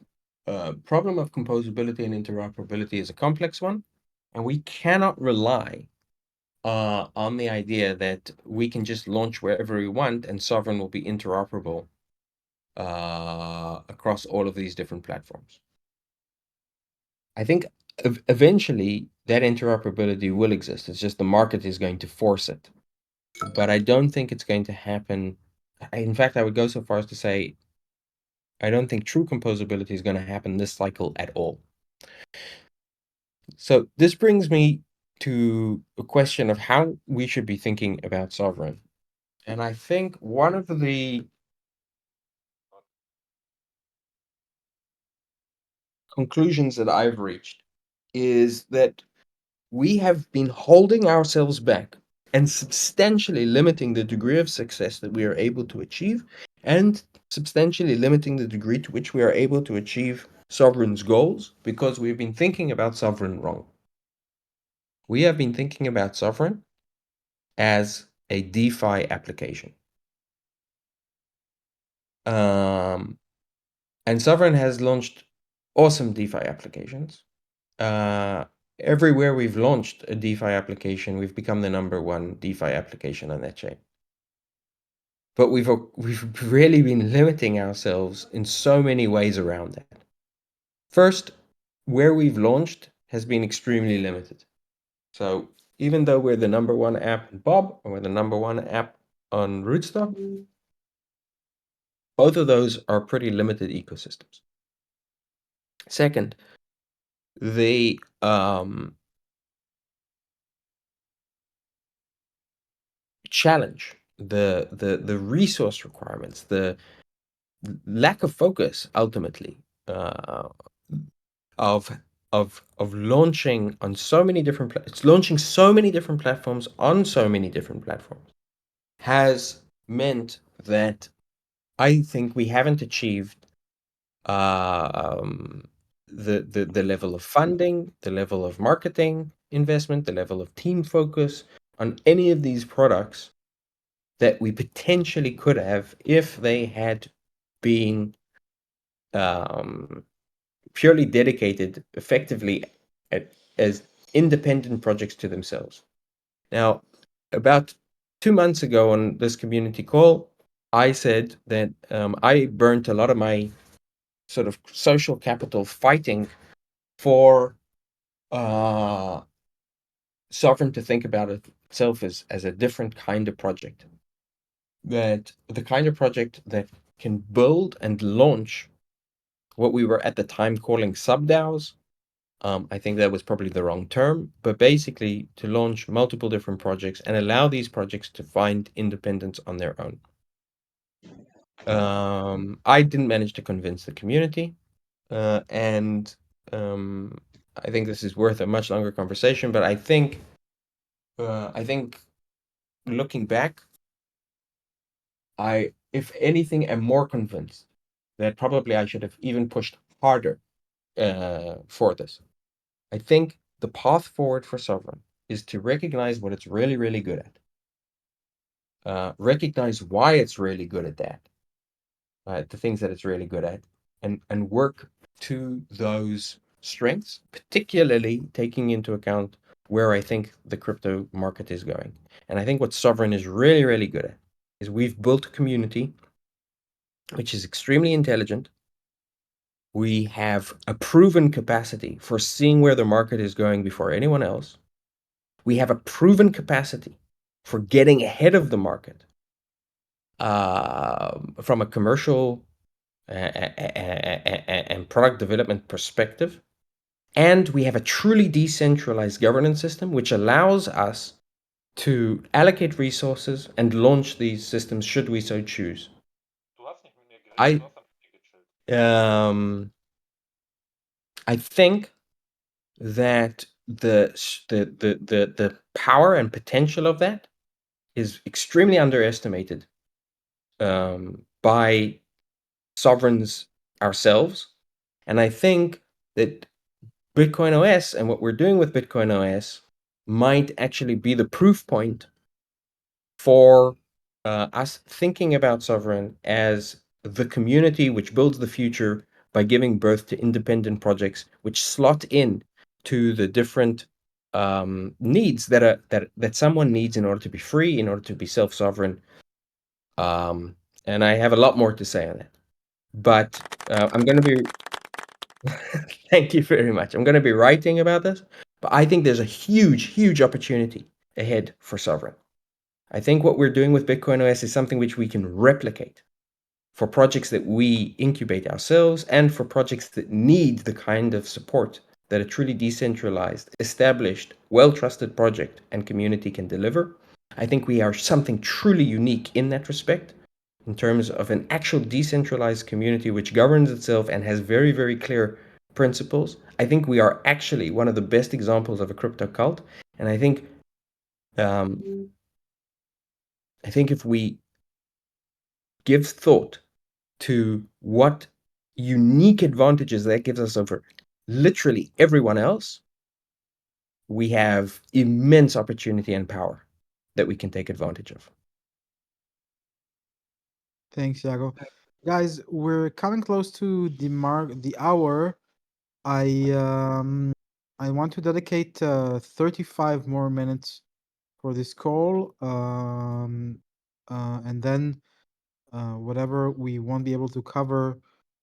problem of composability and interoperability is a complex one, and we cannot rely on the idea that we can just launch wherever we want and Sovereign will be interoperable across all of these different platforms. I think eventually that interoperability will exist. It's just the market is going to force it. But I don't think it's going to happen. In fact, I would go so far as to say I don't think true composability is going to happen this cycle at all. So this brings me to a question of how we should be thinking about Sovereign. And I think one of the conclusions that I've reached is that we have been holding ourselves back and substantially limiting the degree of success that we are able to achieve, and substantially limiting the degree to which we are able to achieve Sovereign's goals, because we've been thinking about Sovereign wrong. We have been thinking about Sovereign as a DeFi application. And Sovereign has launched awesome DeFi applications. Everywhere we've launched a DeFi application, we've become the number one DeFi application on that chain. But we've really been limiting ourselves in so many ways around that. First, where we've launched has been extremely limited. So even though we're the number one app in Bob, or we're the number one app on Rootstock, both of those are pretty limited ecosystems. Second, the challenge, the resource requirements, the lack of focus ultimately of launching on so many different launching so many different platforms on so many different platforms has meant that I think we haven't achieved the level of funding, the level of marketing investment, the level of team focus on any of these products that we potentially could have if they had been purely dedicated effectively as independent projects to themselves. Now, about 2 months ago on this community call, I said that I burnt a lot of my sort of social capital fighting for Sovryn to think about itself as a different kind of project. That the kind of project that can build and launch what we were at the time calling sub-DAOs. I think that was probably the wrong term, but basically to launch multiple different projects and allow these projects to find independence on their own. I didn't manage to convince the community, and I think this is worth a much longer conversation. But I think looking back, if anything, am more convinced that probably I should have even pushed harder for this. I think the path forward for Sovryn is to recognize what it's really, really good at. Recognize why it's really good at that, the things that it's really good at, and work to those strengths, particularly taking into account where I think the crypto market is going. And I think what Sovryn is really, really good at is we've built a community which is extremely intelligent. We have a proven capacity for seeing where the market is going before anyone else. We have a proven capacity for getting ahead of the market from a commercial and product development perspective. And we have a truly decentralized governance system, which allows us to allocate resources and launch these systems should we so choose. I I think that the power and potential of that is extremely underestimated by sovereigns ourselves. And I think that Bitcoin OS and what we're doing with Bitcoin OS might actually be the proof point for us thinking about Sovryn as the community which builds the future by giving birth to independent projects which slot in to the different needs that someone needs in order to be free, in order to be self-sovereign. And I have a lot more to say on it, but I'm going to be thank you very much. I'm going to be writing about this, but I think there's a huge, huge opportunity ahead for Sovryn. I think what we're doing with Bitcoin OS is something which we can replicate for projects that we incubate ourselves and for projects that need the kind of support that a truly decentralized, established, well-trusted project and community can deliver. I think we are something truly unique in that respect, in terms of an actual decentralized community which governs itself and has very, very clear principles. I think we are actually one of the best examples of a crypto cult. And I think if we give thought to what unique advantages that gives us over literally everyone else, we have immense opportunity and power that we can take advantage of. Thanks, Iago. Guys, we're coming close to the hour. I want to dedicate 35 more minutes for this call. And then whatever we won't be able to cover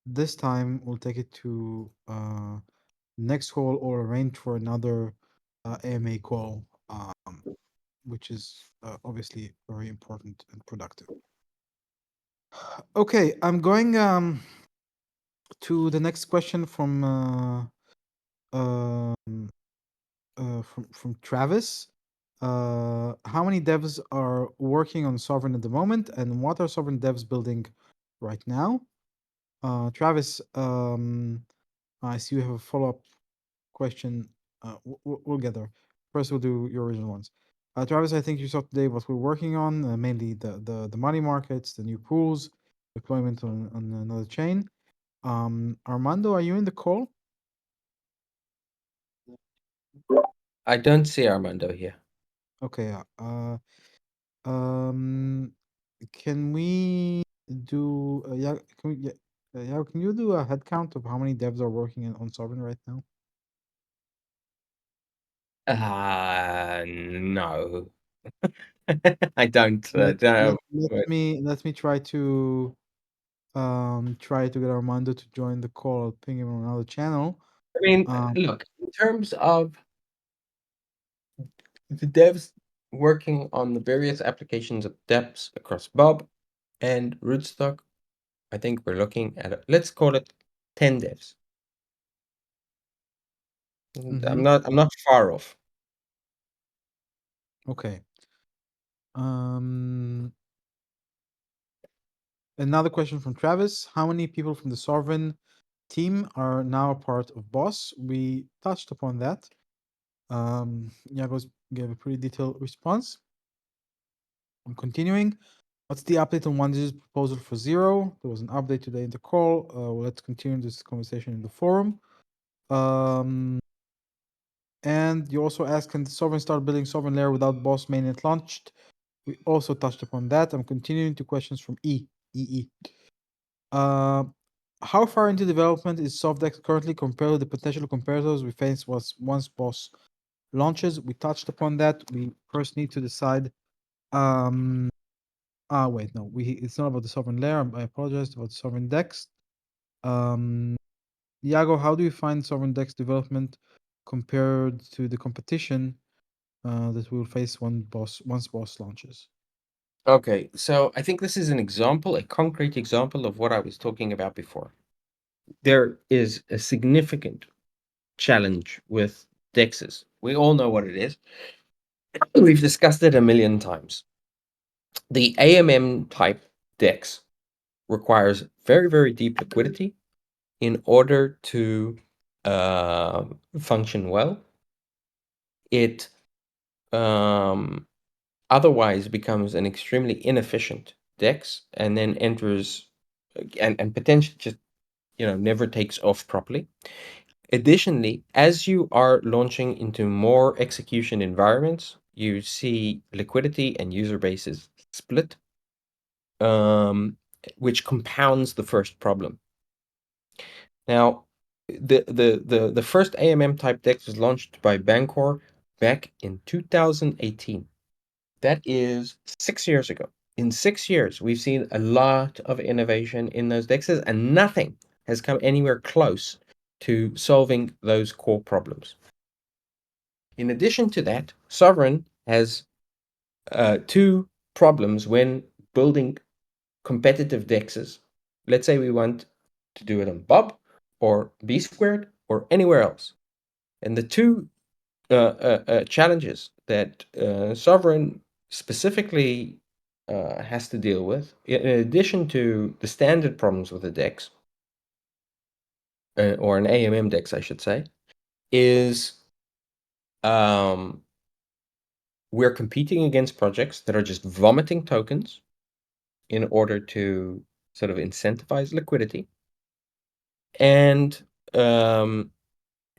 this time, we'll take it to next call or arrange for another AMA call, which is obviously very important and productive. Okay, I'm going to the next question from Travis. How many devs are working on Sovryn at the moment, and what are Sovryn devs building right now? Travis, I see you have a follow-up question. We'll get there. First, we'll do your original ones. Travis, I think you saw today what we're working on, mainly the money markets, the new pools, deployment on another chain. Armando, are you in the call? I don't see Armando here. Okay. Can we do? Yeah. Yeah. Can you do a head count of how many devs are working on Sovereign right now? No. I don't. Let me try to try to get Armando to join the call. I'll ping him on another channel. I mean, look, in terms of the devs working on the various applications of dEpps across Bob and rootstock, I think we're looking at, let's call it 10 devs. I'm not far off. Okay. Another question from Travis. How many people from the Sovryn team are now a part of BOS? We touched upon that. Yagos gave a pretty detailed response. I'm continuing. What's the update on OneDigit's proposal for Zero? There was an update today in the call. Let's continue this conversation in the forum. And you also asked, can the Sovryn start building Sovryn layer without BOS mainnet launched? We also touched upon that. I'm continuing to questions from EE. How far into development is Sovdex currently compared to the potential comparators we face once BOS launches? We touched upon that. We first need to decide. Wait, no, it's not about the Sovryn layer. I apologize. It's about the Sovryn Dex. Iago, how do you find Sovryn Dex development compared to the competition that we'll face once BOS launches? Okay, so I think this is an example, a concrete example of what I was talking about before. There is a significant challenge with DEXs. We all know what it is. We've discussed it a million times. The AMM type DEX requires very, very deep liquidity in order to function well. It otherwise becomes an extremely inefficient DEX and then enters and potentially just never takes off properly. Additionally, as you are launching into more execution environments, you see liquidity and user bases split, which compounds the first problem. Now, the first AMM type DEX was launched by Bancor back in 2018. That is 6 years ago. In 6 years, we've seen a lot of innovation in those DEXs, and nothing has come anywhere close to solving those core problems. In addition to that, Sovryn has two problems when building competitive DEXs. Let's say we want to do it on Bob or B squared or anywhere else. And the two challenges that Sovryn specifically has to deal with, in addition to the standard problems with the DEX, or an AMM DEX, I should say, is we're competing against projects that are just vomiting tokens in order to sort of incentivize liquidity. And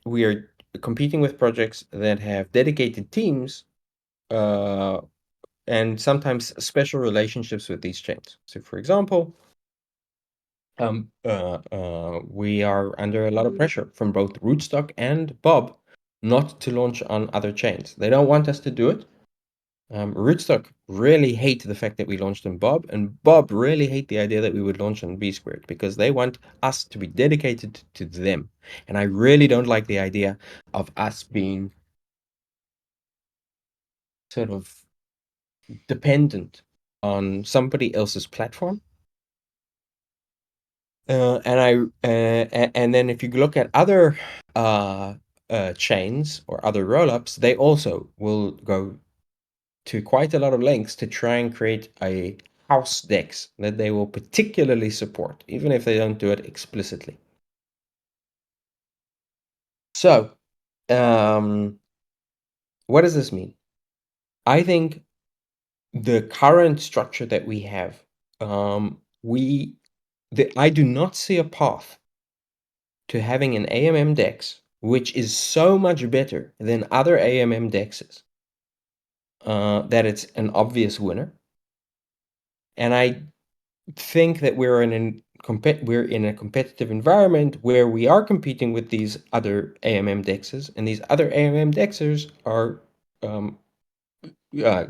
we are competing with projects that have dedicated teams and sometimes special relationships with these chains. So, for example, we are under a lot of pressure from both Rootstock and Bob not to launch on other chains. They don't want us to do it. Rootstock really hate the fact that we launched on Bob, and Bob really hate the idea that we would launch on B squared because they want us to be dedicated to them. And I really don't like the idea of us being sort of dependent on somebody else's platform. And then if you look at other chains or other rollups, they also will go to quite a lot of lengths to try and create a house DEX that they will particularly support, even if they don't do it explicitly. So, what does this mean? I think the current structure that we have, I do not see a path to having an AMM DEX which is so much better than other AMM DEXs that it's an obvious winner. And I think that we're in a competitive environment where we are competing with these other AMM DEXs, and these other AMM DEXers are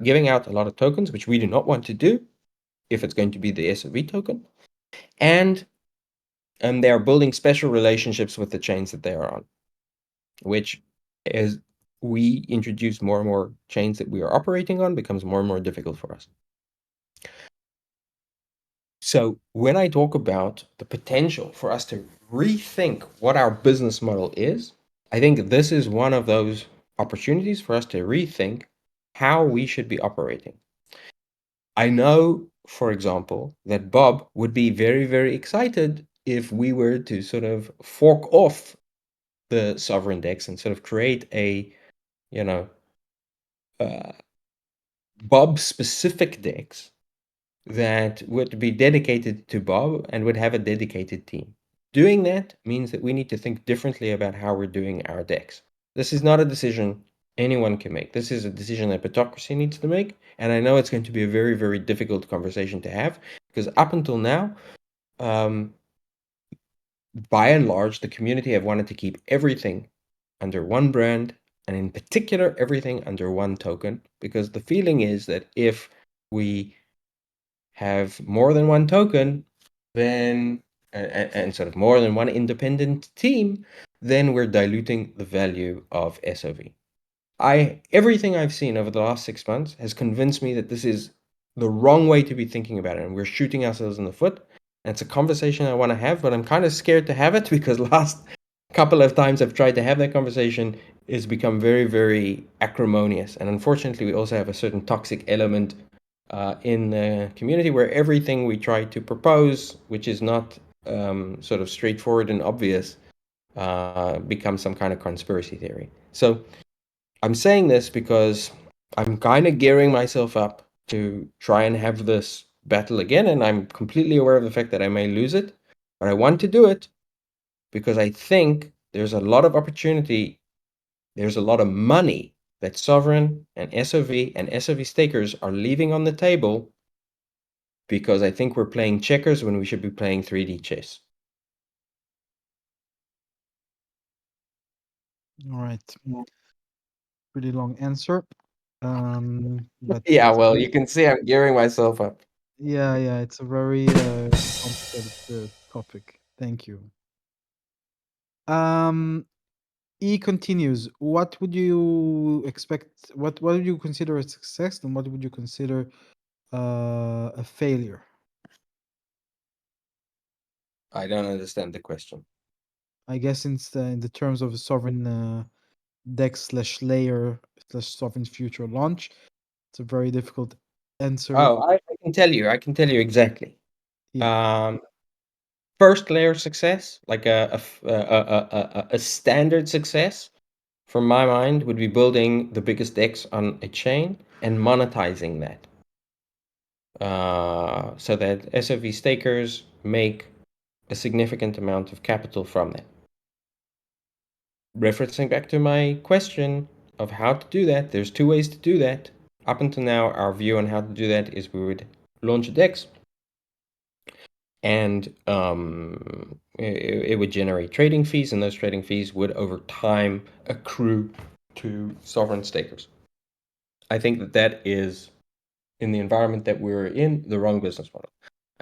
giving out a lot of tokens, which we do not want to do if it's going to be the SOV token. And they are building special relationships with the chains that they are on, which, as we introduce more and more chains that we are operating on, becomes more and more difficult for us. So when I talk about the potential for us to rethink what our business model is, I think this is one of those opportunities for us to rethink how we should be operating. I know, for example, that Bob would be very, very excited if we were to sort of fork off the Sovryn DEX and sort of create a, you know, Bob specific DEX that would be dedicated to Bob and would have a dedicated team. Doing that means that we need to think differently about how we're doing our DEX. This is not a decision anyone can make. This is a decision that Petocracy needs to make. And I know it's going to be a very, very difficult conversation to have because up until now, by and large, the community have wanted to keep everything under one brand, and in particular, everything under one token, because the feeling is that if we have more than one token, then and sort of more than one independent team, then we're diluting the value of SOV. Everything I've seen over the last 6 months has convinced me that this is the wrong way to be thinking about it, and we're shooting ourselves in the foot. And it's a conversation I want to have, but I'm kind of scared to have it because last couple of times I've tried to have that conversation, it's become very, very acrimonious. And unfortunately, we also have a certain toxic element in the community where everything we try to propose, which is not sort of straightforward and obvious, becomes some kind of conspiracy theory. So I'm saying this because I'm kind of gearing myself up to try and have this battle again, and I'm completely aware of the fact that I may lose it, but I want to do it because I think there's a lot of opportunity, there's a lot of money that Sovryn and SOV stakers are leaving on the table because I think we're playing checkers when we should be playing 3D chess. All right. Pretty long answer. But Yeah, it's well, you can see I'm gearing myself up. yeah, it's a very complicated topic. Thank you. Um, E continues. What would you expect? What would you consider a success, and what would you consider a failure? I don't understand the question. I guess in the terms of a sovereign deck slash layer slash sovereign future launch, it's a very difficult answer. Oh, I can tell you. I can tell you exactly. Yeah. First layer success, like a standard success, from my mind, would be building the biggest DEX on a chain and monetizing that. So that SOV stakers make a significant amount of capital from that. Referencing back to my question of how to do that, there's two ways to do that. Up until now, our view on how to do that is we would launch a DEX and it would generate trading fees, and those trading fees would over time accrue to sovereign stakers. I think that that is, in the environment that we're in, the wrong business model.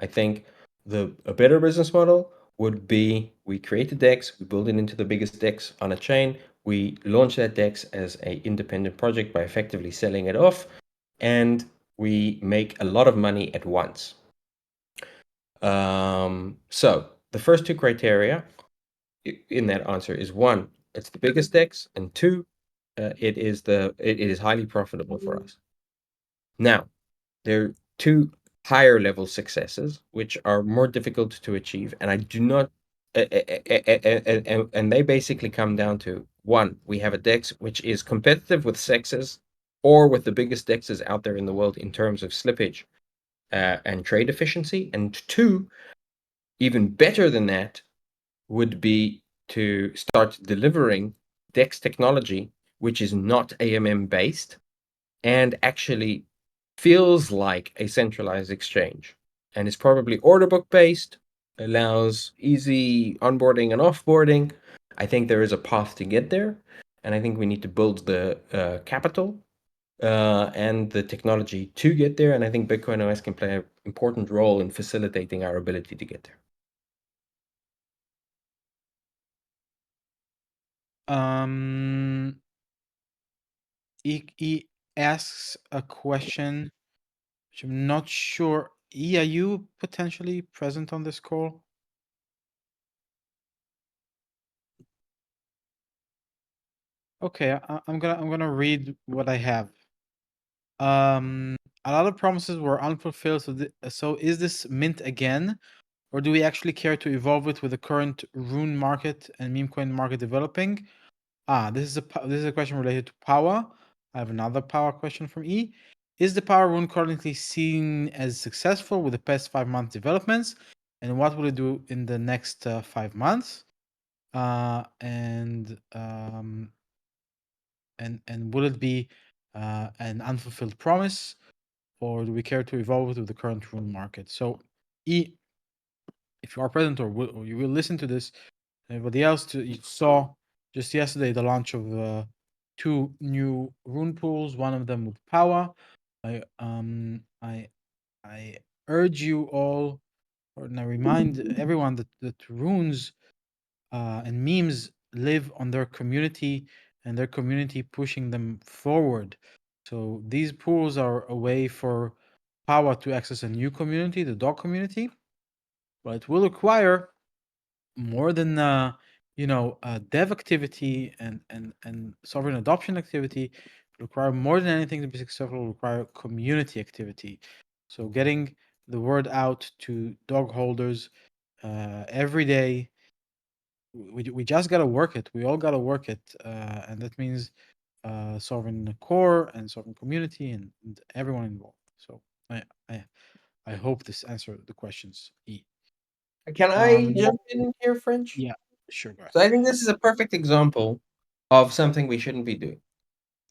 I think a better business model would be we create a DEX, we build it into the biggest DEX on a chain, we launch that DEX as an independent project by effectively selling it off, and we make a lot of money at once. So the first two criteria in that answer is one, it's the biggest DEX, and two, it is highly profitable for us. Now, there are two higher level successes which are more difficult to achieve, and I do not, and they basically come down to one, we have a DEX which is competitive with sexes or with the biggest DEXs out there in the world in terms of slippage and trade efficiency, and two, even better than that would be to start delivering DEX technology, which is not AMM based and actually feels like a centralized exchange and is probably order book based, allows easy onboarding and offboarding. I think there is a path to get there, and I think we need to build the capital and the technology to get there. And I think Bitcoin OS can play an important role in facilitating our ability to get there. He asks a question which I'm not sure. E, are you potentially present on this call? Okay, I'm gonna read what I have. A lot of promises were unfulfilled. So is this mint again, or do we actually care to evolve it with the current rune market and meme coin market developing? This is a question related to power. I have another power question from E. Is the power rune currently seen as successful with the past 5 month developments, and what will it do in the next 5 months? And will it be an unfulfilled promise, or do we care to evolve it with the current rune market? So, E, if you are present or you will listen to this, everybody else, you saw just yesterday the launch of 2 new rune pools. One of them with power. I urge you all, and I remind everyone that runes and memes live on their community, and their community pushing them forward. So these pools are a way for power to access a new community, the dog community, but it will require more than dev activity and sovereign adoption activity. It require more than anything to be successful. Require community activity. So getting the word out to dog holders every day. We just gotta work it. We all gotta work it, and that means sovereign core and sovereign community and everyone involved. So I hope this answered the questions. E. Can I jump in here, French? Yeah, sure. Go ahead. So I think this is a perfect example of something we shouldn't be doing.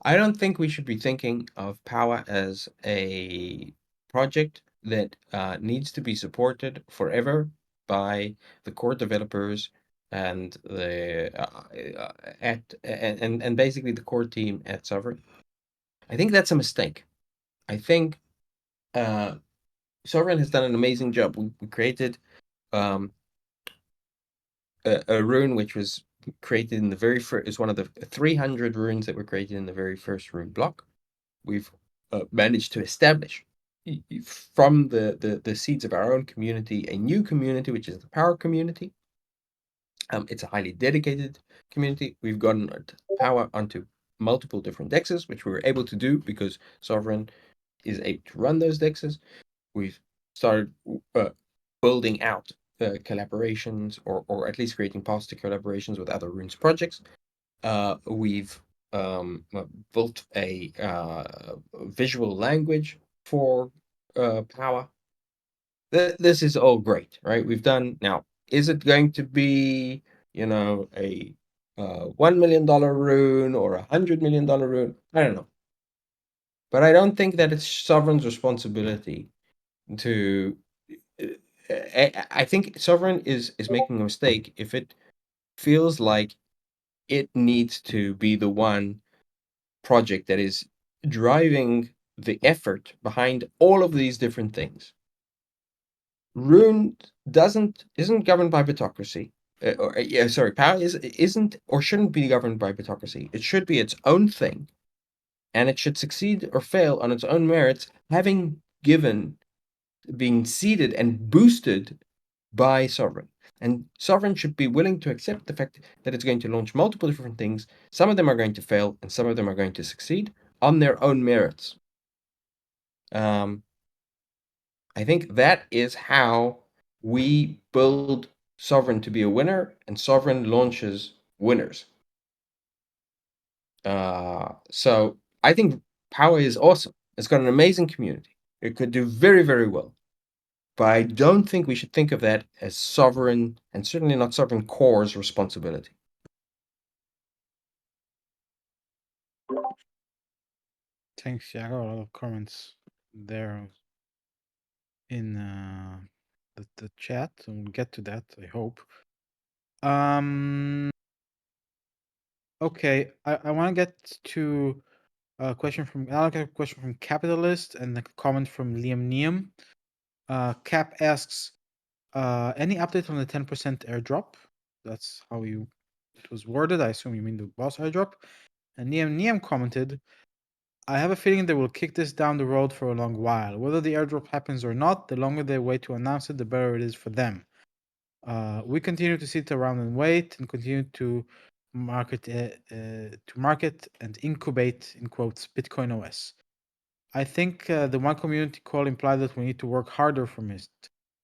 I don't think we should be thinking of power as a project that needs to be supported forever by the core developers and the and basically the core team at Sovereign. I think that's a mistake. I think Sovereign has done an amazing job. We created um, a rune which was created in the very first, is one of the 300 runes that were created in the very first rune block. We've managed to establish from the seeds of our own community a new community, which is the power community. It's a highly dedicated community. We've gotten power onto multiple different dexes, which we were able to do because Sovereign is able to run those dexes. We've started building out collaborations, or at least creating positive collaborations with other runes projects. We've built a visual language for power. This is all great, right? We've done now. Is it going to be, a $1 million rune or $100 million rune? I don't know, but I don't think that it's Sovereign's responsibility to. I think Sovereign is making a mistake if it feels like it needs to be the one project that is driving the effort behind all of these different things. Rune isn't governed by Bitocracy. Power isn't or shouldn't be governed by Bitocracy. It should be its own thing, and it should succeed or fail on its own merits, being seeded and boosted by Sovereign. And Sovereign should be willing to accept the fact that it's going to launch multiple different things. Some of them are going to fail, and some of them are going to succeed on their own merits. I think that is how we build Sovereign to be a winner, and Sovereign launches winners. So I think Power is awesome. It's got an amazing community. It could do very, very well. But I don't think we should think of that as Sovereign, and certainly not Sovereign Core's responsibility. Thanks. Yeah, I got a lot of comments there in the chat. We'll get to that, I hope. Okay, I want to get to Question from another question from Capitalist and a comment from Liam Neum. Cap asks, any update on the 10% airdrop? That's how it was worded. I assume you mean the boss airdrop. And Neum commented, I have a feeling they will kick this down the road for a long while. Whether the airdrop happens or not, the longer they wait to announce it, the better it is for them. We continue to sit around and wait and continue to market and incubate, in quotes, Bitcoin OS. I think the one community call implied that we need to work harder from it.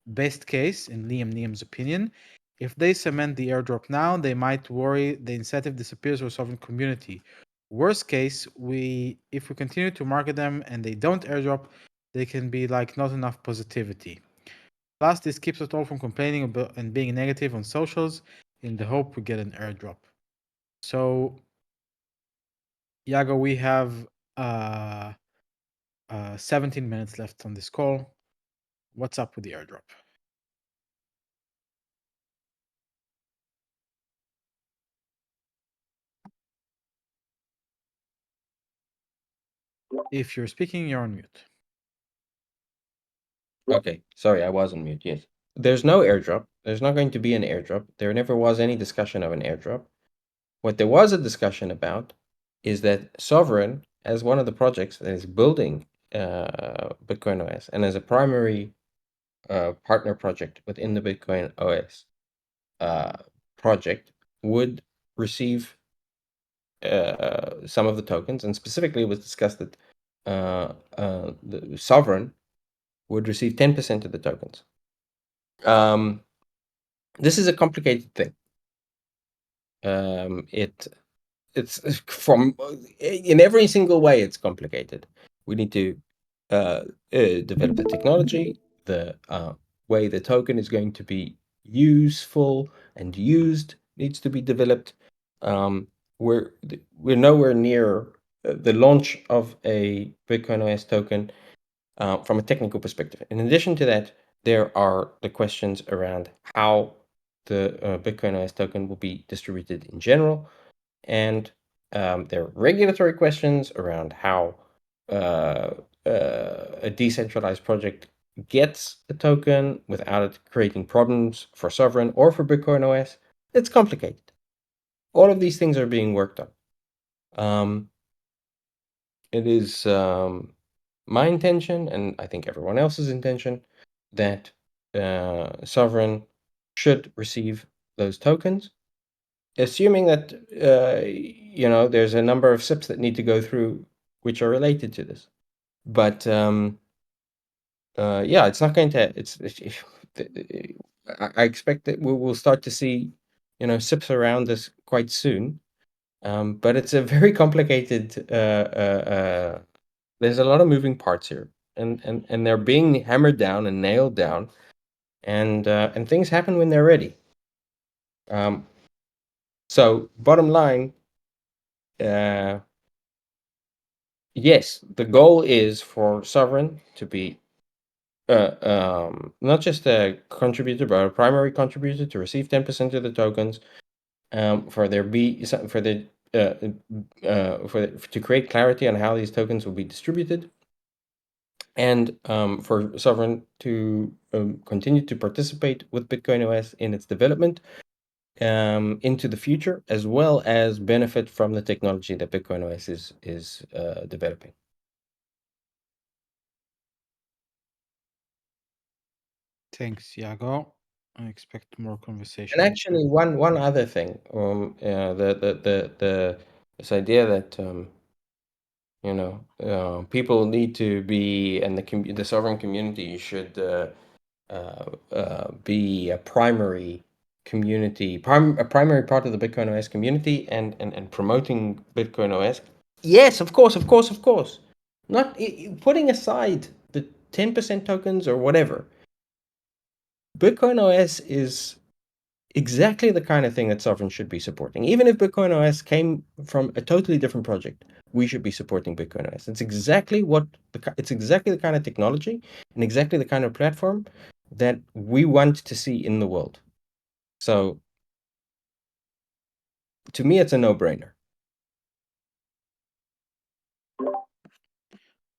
Best case, in Liam Neum's opinion, if they cement the airdrop now, they might worry the incentive disappears for Sovryn community. Worst case, if we continue to market them and they don't airdrop, they can be like not enough positivity. Plus, this keeps us all from complaining about and being negative on socials in the hope we get an airdrop. So, Yago, we have 17 minutes left on this call. What's up with the airdrop? If you're speaking, you're on mute. Okay, sorry, I was on mute. Yes. There's no airdrop. There's not going to be an airdrop. There never was any discussion of an airdrop. What there was a discussion about is that Sovryn, as one of the projects that is building Bitcoin OS and as a primary partner project within the Bitcoin OS project, would receive some of the tokens, and specifically it was discussed that the Sovryn would receive 10% of the tokens. This is a complicated thing. It's from in every single way it's complicated. We need to develop the technology, the way the token is going to be useful and used needs to be developed. We're nowhere near the launch of a Bitcoin OS token from a technical perspective. In addition to that, there are the questions around how the Bitcoin OS token will be distributed in general, and there are regulatory questions around how a decentralized project gets a token without it creating problems for Sovryn or for Bitcoin OS. It's complicated. All of these things are being worked on. It is my intention, and I think everyone else's intention, that Sovryn should receive those tokens, assuming that there's a number of SIPs that need to go through which are related to this. But it's not going to. I expect that we will start to see SIPs around this quite soon. But it's a very complicated. There's a lot of moving parts here, and they're being hammered down and nailed down, and things happen when they're ready. So bottom line, yes, the goal is for Sovryn to be not just a contributor, but a primary contributor to receive 10% of the tokens. To create clarity on how these tokens will be distributed, and for Sovryn to continue to participate with Bitcoin OS in its development into the future, as well as benefit from the technology that Bitcoin OS is developing. Thanks, Yago. I expect more conversation. And actually, one other thing, this idea that people need to be, and the Sovryn community should be a primary community, a primary part of the Bitcoin OS community, and promoting Bitcoin OS. Yes, of course. Not putting aside the 10% tokens or whatever. Bitcoin OS is exactly the kind of thing that Sovryn should be supporting. Even if Bitcoin OS came from a totally different project, we should be supporting Bitcoin OS. It's exactly the kind of technology and exactly the kind of platform that we want to see in the world. So, to me, it's a no-brainer.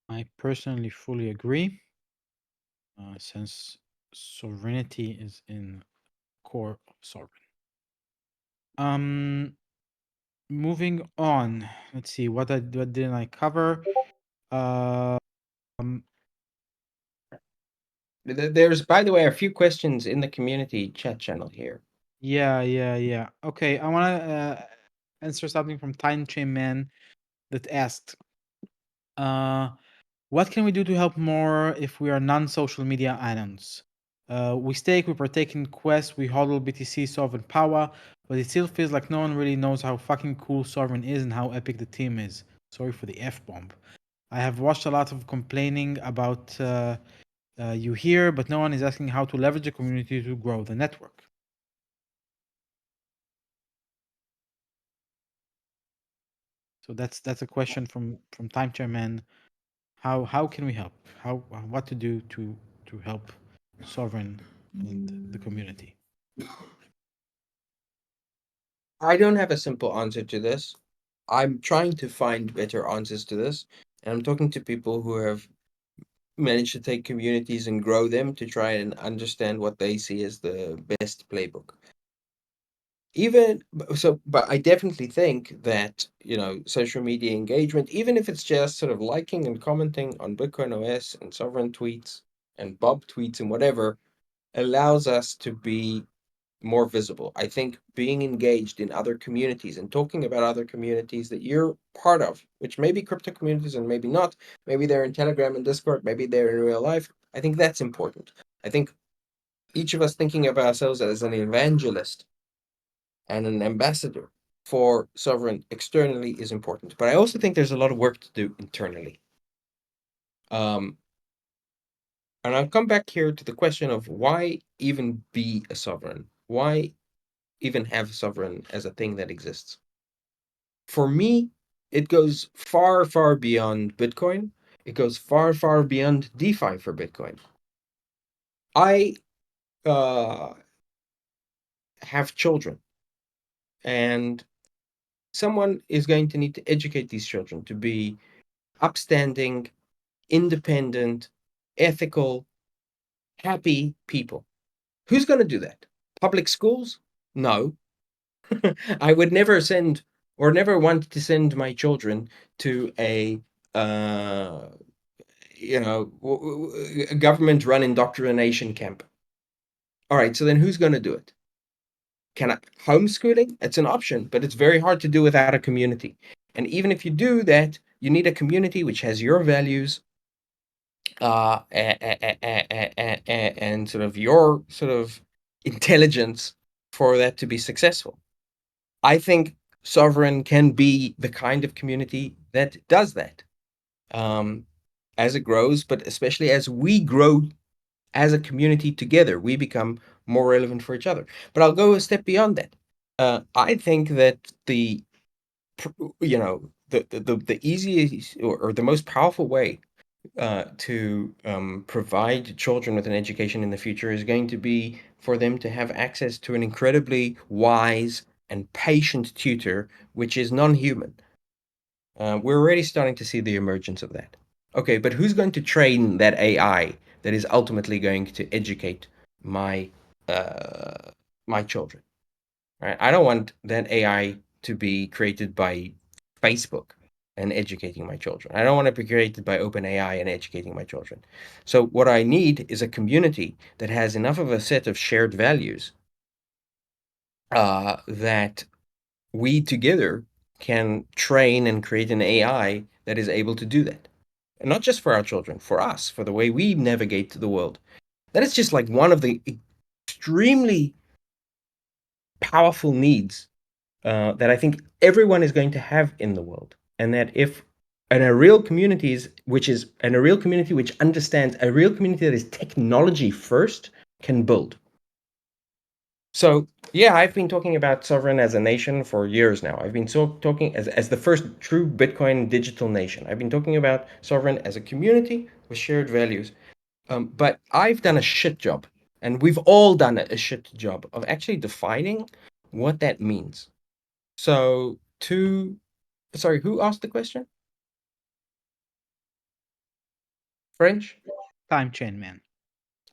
I personally fully agree, since sovereignty is in core of sovereign. Moving on. Let's see what didn't I cover? Um, There's, by the way, a few questions in the community chat channel here. yeah. Okay, I want to answer something from Time Chain Man that asked, what can we do to help more if we are non-social media islands? We stake, we partake in quests, we hodl BTC Sovereign power, but it still feels like no one really knows how fucking cool Sovereign is and how epic the team is. Sorry for the F-bomb. I have watched a lot of complaining about you here, but no one is asking how to leverage the community to grow the network. So that's a question from Time Chairman. How can we help? What to do to help Sovereign and the community? I don't have a simple answer to this. I'm trying to find better answers to this, and I'm talking to people who have managed to take communities and grow them to try and understand what they see as the best playbook. But I definitely think that, social media engagement, even if it's just sort of liking and commenting on Bitcoin OS and Sovereign tweets and Bob tweets and whatever, allows us to be more visible. I think being engaged in other communities and talking about other communities that you're part of, which may be crypto communities and maybe not, maybe they're in Telegram and Discord, maybe they're in real life. I think that's important. I think each of us thinking of ourselves as an evangelist and an ambassador for Sovereign externally is important. But I also think there's a lot of work to do internally. And I'll come back here to the question of why even be a sovereign? Why even have sovereign as a thing that exists? For me, it goes far, far beyond Bitcoin. It goes far, far beyond DeFi for Bitcoin. I have children, and someone is going to need to educate these children to be upstanding, independent, ethical, happy people. Who's going to do that? Public schools? No. I would never send or never want to send my children to a government run indoctrination camp. All right, so then who's going to do it? Can I homeschooling? It's an option, but it's very hard to do without a community. And even if you do that, you need a community which has your values, and sort of your sort of intelligence for that to be successful. I think Sovereign can be the kind of community that does that, as it grows, but especially as we grow as a community together, we become more relevant for each other. But I'll go a step beyond that. I think that the easiest or the most powerful way to provide children with an education in the future is going to be for them to have access to an incredibly wise and patient tutor, which is non-human. We're already starting to see the emergence of that. Okay, but who's going to train that AI that is ultimately going to educate my my children? Right? I don't want that AI to be created by Facebook and educating my children. I don't want to be created by OpenAI and educating my children. So what I need is a community that has enough of a set of shared values that we together can train and create an AI that is able to do that. And not just for our children, for us, for the way we navigate the world. That is just like one of the extremely powerful needs that I think everyone is going to have in the world. And that if and a real community which understands, a real community that is technology first can build. So yeah, I've been talking about Sovereign as a nation for years now. I've been talking as the first true Bitcoin digital nation. I've been talking about Sovereign as a community with shared values. But I've done a shit job, and we've all done a shit job of actually defining what that means. So sorry, who asked the question? French? Time chain man.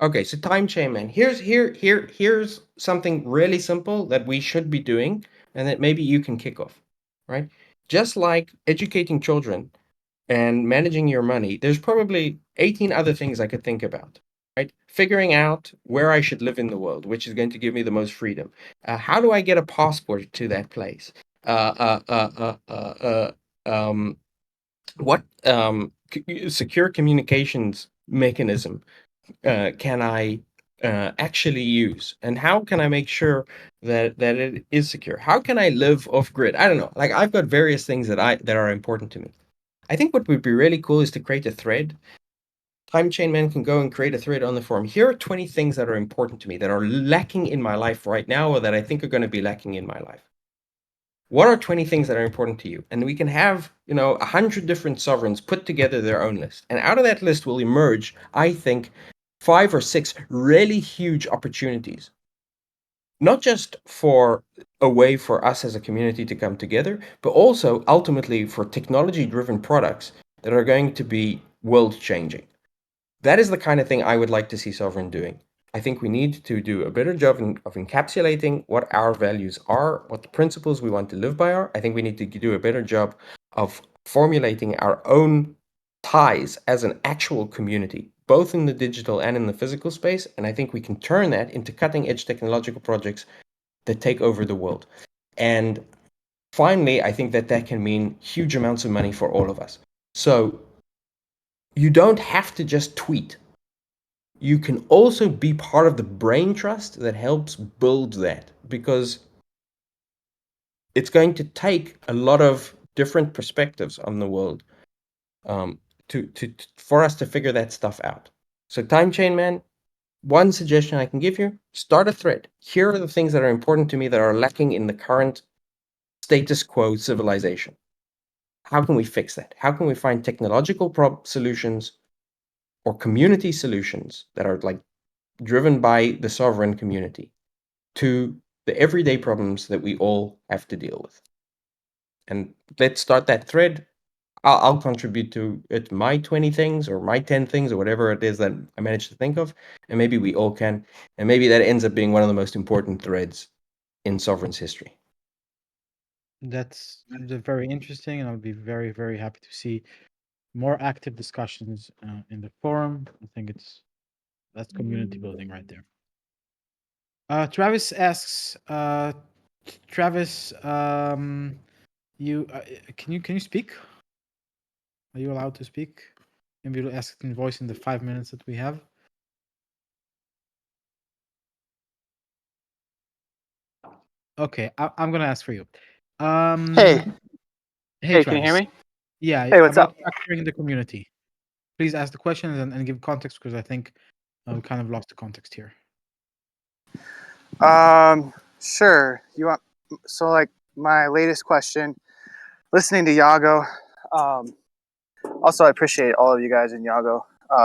Okay, so time chain man. Here's something really simple that we should be doing, and that maybe you can kick off, right? Just like educating children and managing your money, there's probably 18 other things I could think about, right? Figuring out where I should live in the world, which is going to give me the most freedom. How do I get a passport to that place? Uh, uh, uh, uh, uh, um, what secure communications mechanism can I actually use, and how can I make sure that it is secure? How can I live off grid? I don't know. Like, I've got various things that are important to me. I think what would be really cool is to create a thread. Time Chain Man can go and create a thread on the forum. Here are 20 things that are important to me, that are lacking in my life right now, or that I think are going to be lacking in my life. What are 20 things that are important to you? And we can have, 100 different sovereigns put together their own list. And out of that list will emerge, I think, 5 or 6 really huge opportunities. Not just for a way for us as a community to come together, but also ultimately for technology-driven products that are going to be world-changing. That is the kind of thing I would like to see Sovereign doing. I think we need to do a better job of encapsulating what our values are, what the principles we want to live by are. I think we need to do a better job of formulating our own ties as an actual community, both in the digital and in the physical space. And I think we can turn that into cutting edge technological projects that take over the world. And finally, I think that can mean huge amounts of money for all of us. So you don't have to just tweet. You can also be part of the brain trust that helps build that, because it's going to take a lot of different perspectives on the world for us to figure that stuff out. So, Time Chain Man, one suggestion I can give you: start a thread. Here are the things that are important to me that are lacking in the current status quo civilization. How can we fix that? How can we find technological solutions or community solutions that are like driven by the sovereign community to the everyday problems that we all have to deal with? And let's start that thread. I'll contribute to it, my 20 things or my 10 things or whatever it is that I managed to think of, and maybe we all can, and maybe that ends up being one of the most important threads in Sovereign's history. That's very interesting, and I'll be very, very happy to see more active discussions in the forum. I think that's community building right there. Travis asks, Travis, you can you speak? Are you allowed to speak? Maybe you'll ask it in voice in the 5 minutes that we have. Okay, I'm gonna ask for you. Hey, Hey, can you hear Travis. me? Yeah, Hey, what's about up? structuring the community. Please ask the questions and give context, because I think we kind of lost the context here. Sure. You want like my latest question? Listening to Yago. Also, I appreciate all of you guys in Yago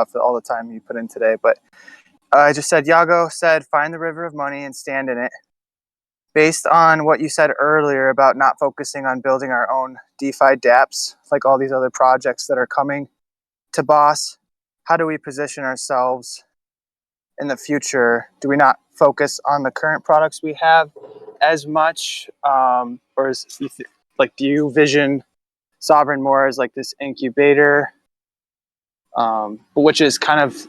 for all the time you put in today. But I just said Yago said, "Find the river of money and stand in it." Based on what you said earlier about not focusing on building our own DeFi dApps, like all these other projects that are coming to BOS, how do we position ourselves in the future? Do we not focus on the current products we have as much, or do you vision Sovereign more as like this incubator, which is kind of,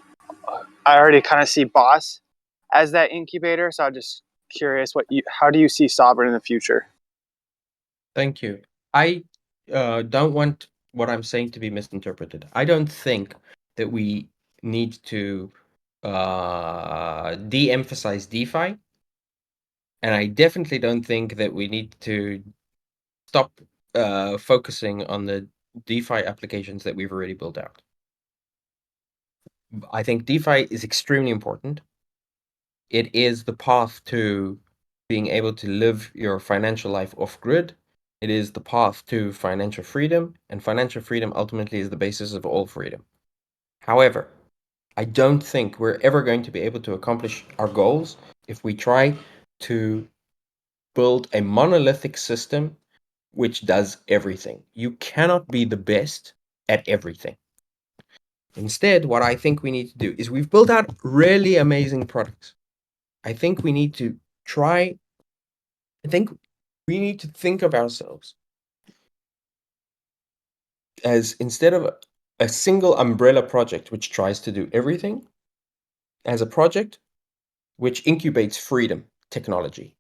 I already kind of see BOS as that incubator. So I'm just curious, how do you see Sovereign in the future? Thank you. I don't want what I'm saying to be misinterpreted. I don't think that we need to de-emphasize DeFi, and I definitely don't think that we need to stop focusing on the DeFi applications that we've already built out. I think DeFi is extremely important. It is the path to being able to live your financial life off grid. It is the path to financial freedom, and financial freedom ultimately is the basis of all freedom. However, I don't think we're ever going to be able to accomplish our goals if we try to build a monolithic system which does everything. You cannot be the best at everything. Instead, what I think we need to do is we've built out really amazing products. I think we need to think of ourselves as, instead of a single umbrella project which tries to do everything, as a project which incubates freedom technology,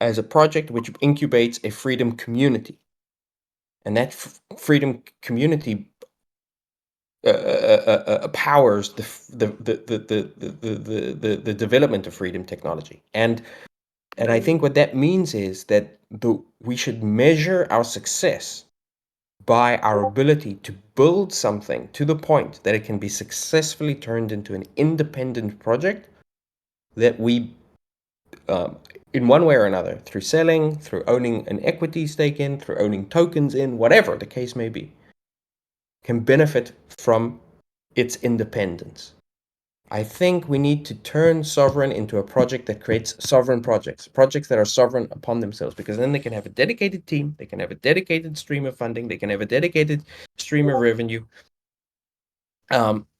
as a project which incubates a freedom community. And that freedom community powers the development of freedom technology. And I think what that means is that we should measure our success by our ability to build something to the point that it can be successfully turned into an independent project that we, in one way or another, through selling, through owning an equity stake in, through owning tokens in, whatever the case may be, can benefit from its independence. I think we need to turn Sovryn into a project that creates sovereign projects that are sovereign upon themselves, because then they can have a dedicated team, they can have a dedicated stream of funding, they can have a dedicated stream of revenue,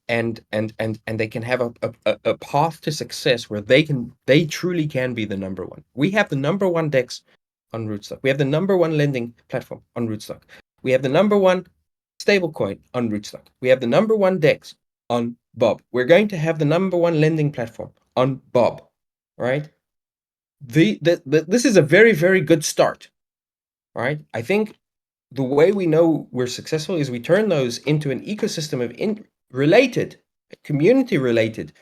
and they can have a path to success where they truly can be the number one. We have the number one DEX on Rootstock. We have the number one lending platform on Rootstock. We have the number one stablecoin on Rootstock. We have the number one DEX on Bob. We're going to have the number one lending platform on Bob, right? This is a very, very good start, right? I think the way we know we're successful is we turn those into an ecosystem of community-related,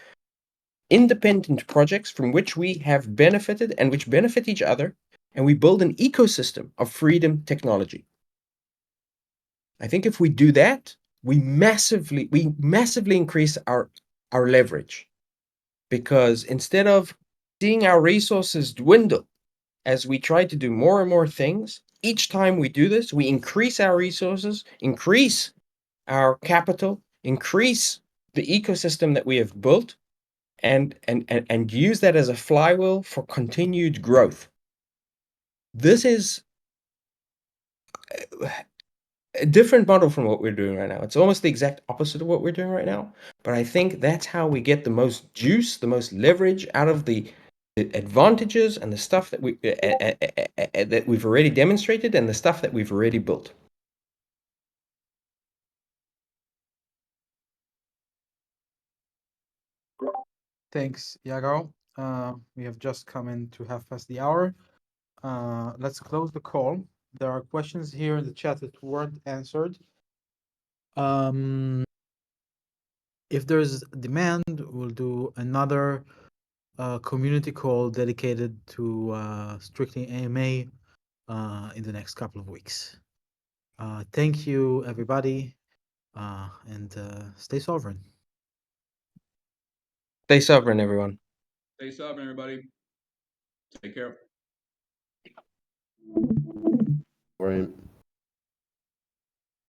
independent projects from which we have benefited and which benefit each other, and we build an ecosystem of freedom technology. I think if we do that, we massively increase our leverage, because instead of seeing our resources dwindle as we try to do more and more things, each time we do this, we increase our resources, increase our capital, increase the ecosystem that we have built, and use that as a flywheel for continued growth. This is a different model from what we're doing right now. It's almost the exact opposite of what we're doing right now. But I think that's how we get the most juice, the most leverage out of the advantages and the stuff that we've already demonstrated and the stuff that we've already built. Thanks, Yago. We have just come in to half past the hour. Let's close the call. There are questions here in the chat that weren't answered. If there's demand, we'll do another community call dedicated to strictly AMA in the next couple of weeks. Thank you, everybody, and stay sovereign. Stay sovereign, everyone. Stay sovereign, everybody. Take care. Right.